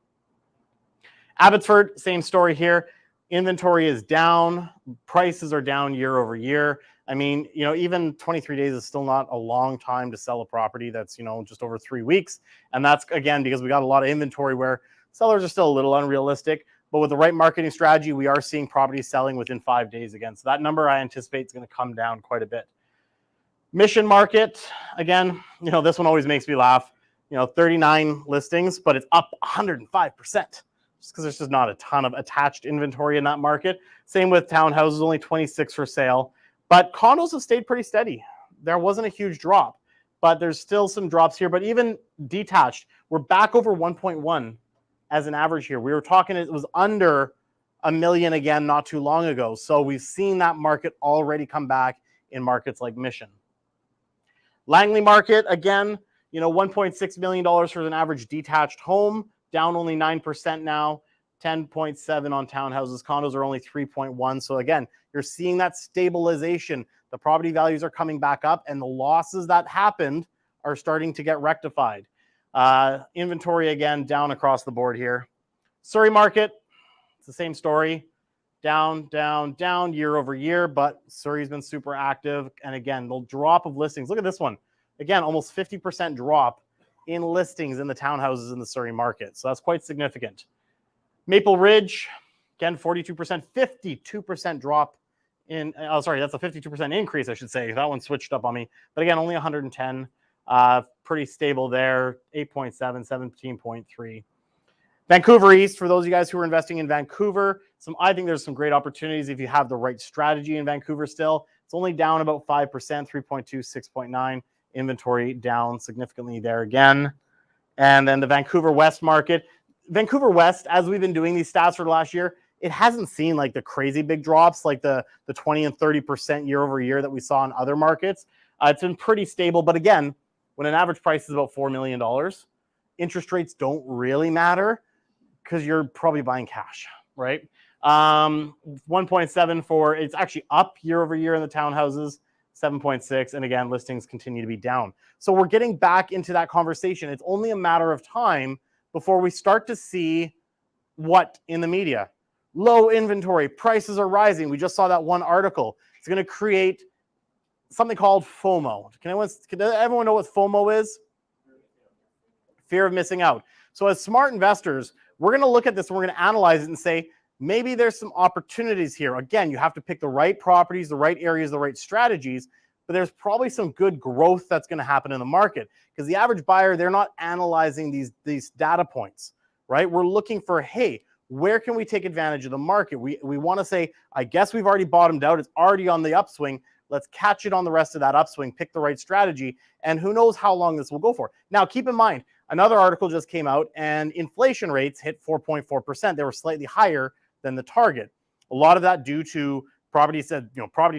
Abbotsford, same story here. Inventory is down. Prices are down year over year. I mean, even 23 days is still not a long time to sell a property. That's, just over 3 weeks. And that's, again, because we got a lot of inventory where sellers are still a little unrealistic. But with the right marketing strategy, we are seeing properties selling within 5 days again. So that number I anticipate is going to come down quite a bit. Mission market, again, this one always makes me laugh. 39 listings, but it's up 105%. Just because there's just not a ton of attached inventory in that market. Same with townhouses, only 26 for sale. But condos have stayed pretty steady. There wasn't a huge drop, but there's still some drops here. But even detached, we're back over 1.1 as an average here. We were talking, it was under $1 million again not too long ago. So we've seen that market already come back in markets like Mission. Langley market, again, $1.6 million for an average detached home, down only 9% now, 10.7 on townhouses. Condos are only 3.1. So again, you're seeing that stabilization. The property values are coming back up, and the losses that happened are starting to get rectified. Inventory, again, down across the board here. Surrey market, it's the same story. Down, down, down year over year, but Surrey's been super active. And again, the drop of listings. Look at this one. Again, almost 50% drop in listings in the townhouses in the Surrey market. So that's quite significant. Maple Ridge, again, 42%, 52% drop in, that's a 52% increase, I should say. That one switched up on me. But again, only 110, pretty stable there, 8.7, 17.3. Vancouver East, for those of you guys who are investing in Vancouver, I think there's some great opportunities if you have the right strategy in Vancouver still. It's only down about 5%, 3.2, 6.9. Inventory down significantly there again. And then the Vancouver West market. Vancouver West, as we've been doing these stats for the last year, it hasn't seen like the crazy big drops like the 20 and 30% year over year that we saw in other markets. It's been pretty stable. But again, when an average price is about $4 million, interest rates don't really matter because you're probably buying cash, right? 1.7 for, it's actually up year over year in the townhouses, 7.6. And again, listings continue to be down. So we're getting back into that conversation. It's only a matter of time before we start to see what in the media? Low inventory, prices are rising. We just saw that one article. It's going to create something called FOMO. Can everyone know what FOMO is? Fear of missing out. So as smart investors, we're going to look at this and we're going to analyze it and say, maybe there's some opportunities here. Again, you have to pick the right properties, the right areas, the right strategies, but there's probably some good growth that's going to happen in the market because the average buyer, they're not analyzing these data points, right? We're looking for, hey, where can we take advantage of the market? We want to say, I guess we've already bottomed out. It's already on the upswing. Let's catch it on the rest of that upswing, pick the right strategy, and who knows how long this will go for. Now, keep in mind, another article just came out and inflation rates hit 4.4%. They were slightly higher than the target. A lot of that due to property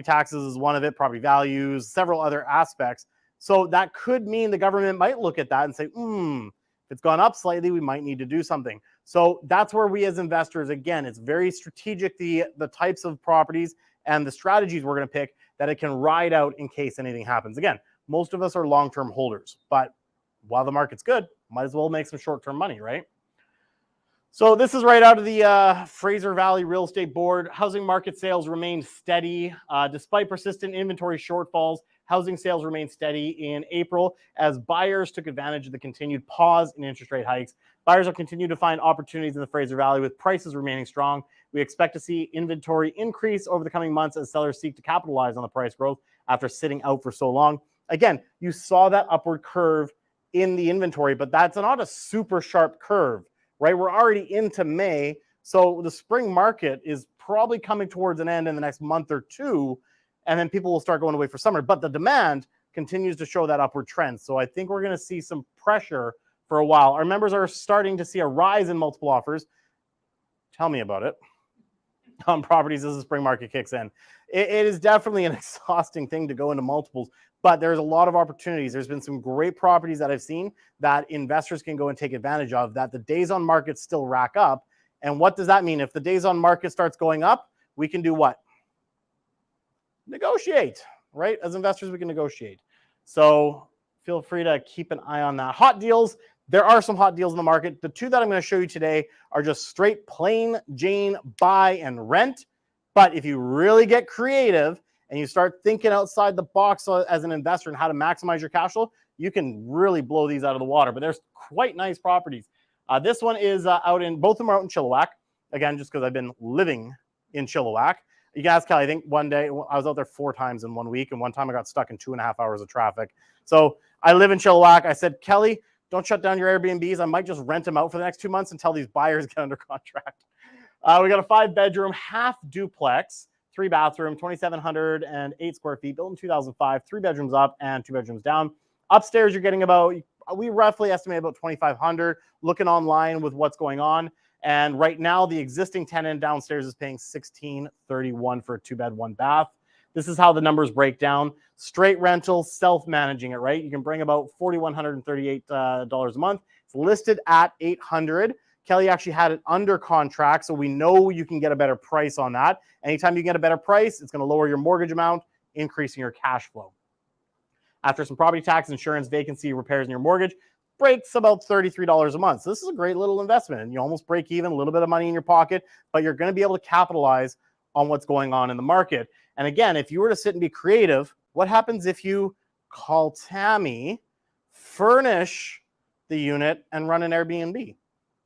taxes is one of it, property values, several other aspects. So that could mean the government might look at that and say, if it's gone up slightly, we might need to do something. So that's where we as investors, again, it's very strategic, the types of properties and the strategies we're going to pick that it can ride out in case anything happens. Again, most of us are long-term holders, but while the market's good, might as well make some short-term money, right? So this is right out of the Fraser Valley Real Estate Board. Housing market sales remain steady. Despite persistent inventory shortfalls, housing sales remained steady in April as buyers took advantage of the continued pause in interest rate hikes. Buyers will continue to find opportunities in the Fraser Valley with prices remaining strong. We expect to see inventory increase over the coming months as sellers seek to capitalize on the price growth after sitting out for so long. Again, you saw that upward curve in the inventory, but that's not a super sharp curve, right? We're already into May, so the spring market is probably coming towards an end in the next month or two, and then people will start going away for summer. But the demand continues to show that upward trend. So I think we're going to see some pressure for a while. Our members are starting to see a rise in multiple offers. Tell me about it. On properties as the spring market kicks in. It is definitely an exhausting thing to go into multiples, but there's a lot of opportunities. There's been some great properties that I've seen that investors can go and take advantage of, that the days on market still rack up. And what does that mean? If the days on market starts going up, we can do what? Negotiate, right? As investors, we can negotiate. So feel free to keep an eye on that. Hot deals. There are some hot deals in the market. The two that I'm going to show you today are just straight plain Jane buy and rent. But if you really get creative and you start thinking outside the box as an investor and how to maximize your cash flow, you can really blow these out of the water. But there's quite nice properties. This one is both of them are out in Chilliwack. Again, just because I've been living in Chilliwack. You can ask Kelly, I think one day I was out there 4 times in 1 week, and one time I got stuck in 2.5 hours of traffic. So I live in Chilliwack. I said, Kelly, don't shut down your Airbnbs. I might just rent them out for the next 2 months until these buyers get under contract. We got a 5-bedroom, half duplex, 3-bathroom, 2,708 square feet, built in 2005, 3 bedrooms up and 2 bedrooms down. Upstairs, you're getting about, we roughly estimate about 2,500. Looking online with what's going on. And right now, the existing tenant downstairs is paying $1,631 for a 2-bed, 1-bath. This is how the numbers break down. Straight rental, self-managing it, right? You can bring about $4,138 a month. It's listed at $800. Kelly actually had it under contract, so we know you can get a better price on that. Anytime you get a better price, it's going to lower your mortgage amount, increasing your cash flow. After some property tax, insurance, vacancy, repairs in your mortgage, breaks about $33 a month. So this is a great little investment. And you almost break even, a little bit of money in your pocket, but you're going to be able to capitalize on what's going on in the market. And again, if you were to sit and be creative, what happens if you call Tammy, furnish the unit, and run an Airbnb?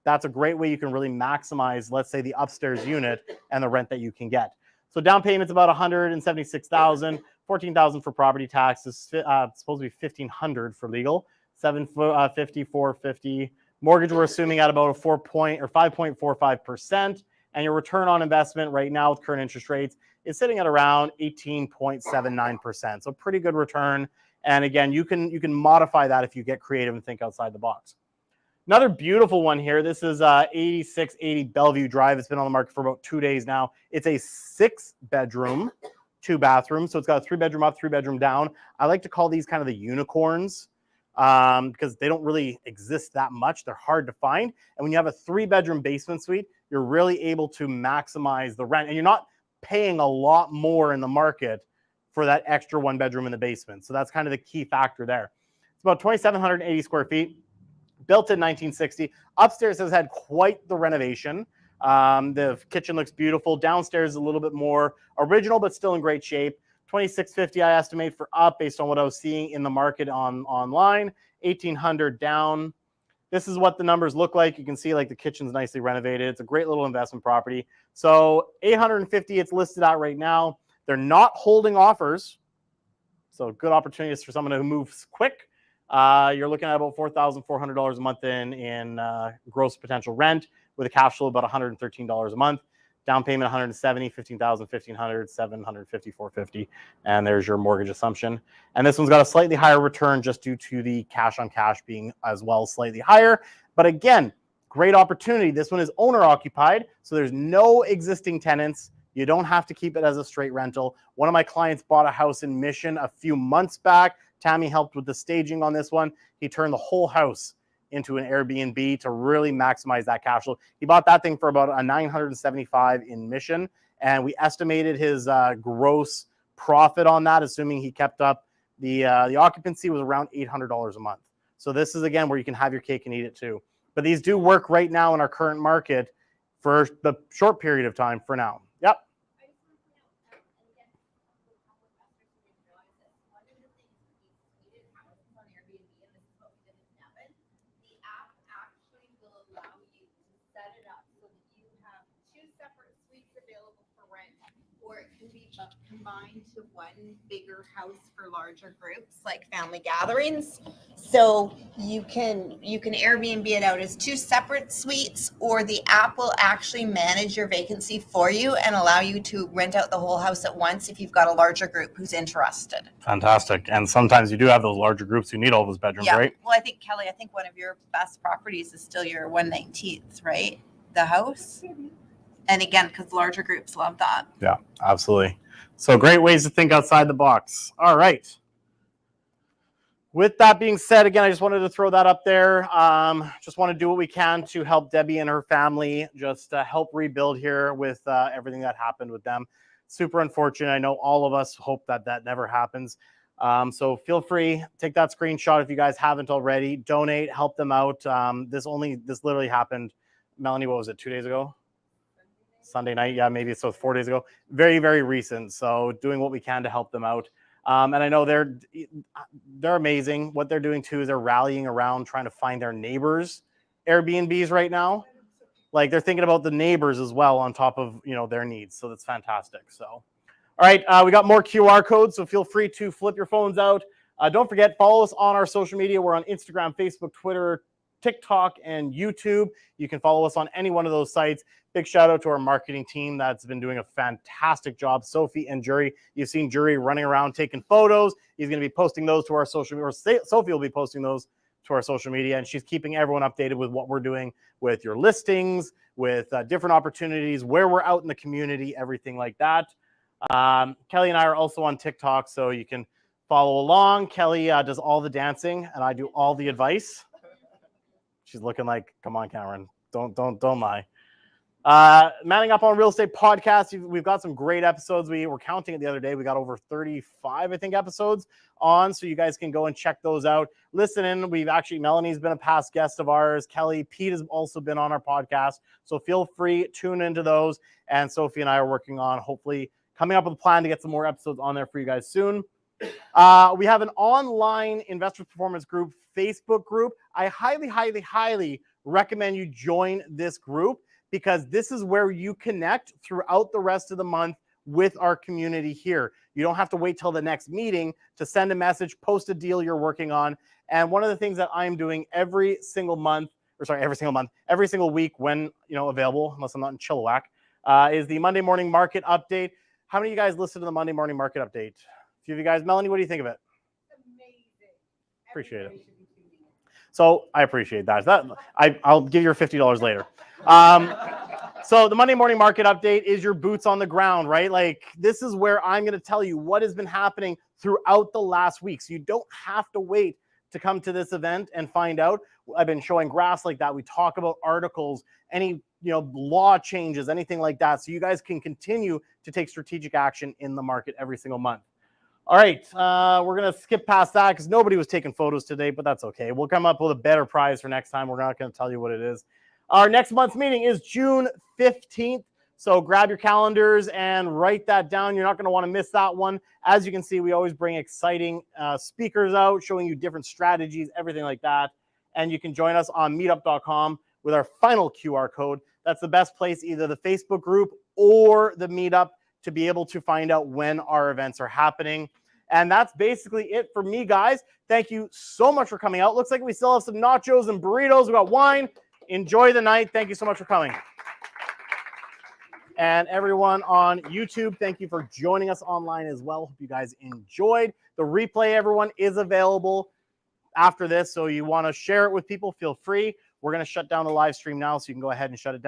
That's a great way you can really maximize, let's say, the upstairs unit and the rent that you can get. So down payment's about $176,000, $14,000 for property taxes, supposed to be $1,500 for legal, $750, $450 Mortgage, we're assuming at about a 5.45%. And your return on investment right now with current interest rates is sitting at around 18.79%. So pretty good return. And again, you can modify that if you get creative and think outside the box. Another beautiful one here. This is 8680 Bellevue Drive. It's been on the market for about 2 days now. It's a 6-bedroom, 2-bathroom. So it's got a 3-bedroom up, 3-bedroom down. I like to call these kind of the unicorns because they don't really exist that much. They're hard to find. And when you have a 3-bedroom basement suite, you're really able to maximize the rent. And you're not paying a lot more in the market for that extra 1 bedroom in the basement. So that's kind of the key factor there. It's about 2,780 square feet. Built in 1960. Upstairs has had quite the renovation. The kitchen looks beautiful. Downstairs is a little bit more original, but still in great shape. $2,650 I estimate for up based on what I was seeing in the market online. $1,800 down. This is what the numbers look like. You can see like the kitchen's nicely renovated. It's a great little investment property. So $850 it's listed at right now. They're not holding offers. So good opportunities for someone who moves quick. You're looking at about $4,400 a month in gross potential rent with a cash flow of about $113 a month. Down payment $170, $15,000, $1,500, $750, $450, and there's your mortgage assumption. And this one's got a slightly higher return just due to the cash on cash being as well slightly higher. But again, great opportunity. This one is owner occupied, so there's no existing tenants. You don't have to keep it as a straight rental. One of my clients bought a house in Mission a few months back. Tammy helped with the staging on this one. He turned the whole house into an Airbnb to really maximize that cash flow. He bought that thing for about a $975 in Mission, and we estimated his gross profit on that, assuming he kept up the occupancy, was around $800 a month. So this is again where you can have your cake and eat it too. But these do work right now in our current market for the short period of time for now. Yep. Or it can be combined to one bigger house for larger groups like family gatherings. So you can Airbnb it out as 2 separate suites, or the app will actually manage your vacancy for you and allow you to rent out the whole house at once if you've got a larger group who's interested. Fantastic. And sometimes you do have those larger groups who need all those bedrooms, right? Well, I think, Kelly, one of your best properties is still your 119th, right? The house. And again, because larger groups love that. Yeah, absolutely. So great ways to think outside the box. All right. With that being said, again, I just wanted to throw that up there. Just want to do what we can to help Debbie and her family just help rebuild here with everything that happened with them. Super unfortunate. I know all of us hope that that never happens. So feel free, take that screenshot if you guys haven't already. Donate, help them out. This literally happened, Melanie, what was it, 2 days ago? Sunday night, yeah, maybe so 4 days ago. Very, very recent. So doing what we can to help them out. And I know they're amazing. What they're doing too is they're rallying around trying to find their neighbors' Airbnbs right now. Like they're thinking about the neighbors as well on top of their needs. So that's fantastic. So, all right, we got more QR codes. So feel free to flip your phones out. Don't forget, follow us on our social media. We're on Instagram, Facebook, Twitter, TikTok, and YouTube. You can follow us on any one of those sites. Big shout out to our marketing team that's been doing a fantastic job. Sophie and Jury. You've seen Jury running around taking photos. He's going to be posting those to our social media. Sophie will be posting those to our social media, and she's keeping everyone updated with what we're doing with your listings, with different opportunities, where we're out in the community, everything like that. Kelly and I are also on TikTok, so you can follow along. Kelly does all the dancing, and I do all the advice. She's looking like, come on, Cameron, don't lie. Manning Up on Real Estate podcast. We've got some great episodes. We were counting it the other day. We got over 35, I think, episodes on, so you guys can go and check those out. Listen in. Melanie's been a past guest of ours. Kelly, Pete has also been on our podcast, so feel free, tune into those. And Sophie and I are working on hopefully coming up with a plan to get some more episodes on there for you guys soon. We have an online investor performance group, Facebook group. I highly, highly, highly recommend you join this group, because this is where you connect throughout the rest of the month with our community here. You don't have to wait till the next meeting to send a message, post a deal you're working on. And one of the things that I'm doing every single month, every single week when available, unless I'm not in Chilliwack, is the Monday morning market update. How many of you guys listen to the Monday morning market update? A few of you guys. Melanie, what do you think of it? Amazing. Appreciate it. Everybody should be tuning in. So I appreciate that. I'll give you your $50 later. So the Monday morning market update is your boots on the ground, right? Like this is where I'm going to tell you what has been happening throughout the last week. So you don't have to wait to come to this event and find out. I've been showing graphs like that. We talk about articles, any law changes, anything like that. So you guys can continue to take strategic action in the market every single month. All right, we're going to skip past that because nobody was taking photos today, but that's okay. We'll come up with a better prize for next time. We're not going to tell you what it is. Our next month's meeting is June 15th. So grab your calendars and write that down. You're not going to want to miss that one. As you can see, we always bring exciting speakers out, showing you different strategies, everything like that. And you can join us on meetup.com with our final QR code. That's the best place, either the Facebook group or the meetup, to be able to find out when our events are happening. And that's basically it for me, guys. Thank you so much for coming out. Looks like we still have some nachos and burritos. We got wine. Enjoy the night. Thank you so much for coming. And everyone on YouTube, thank you for joining us online as well. Hope you guys enjoyed. The replay, everyone, is available after this. So you want to share it with people, feel free. We're going to shut down the live stream now, so you can go ahead and shut it down.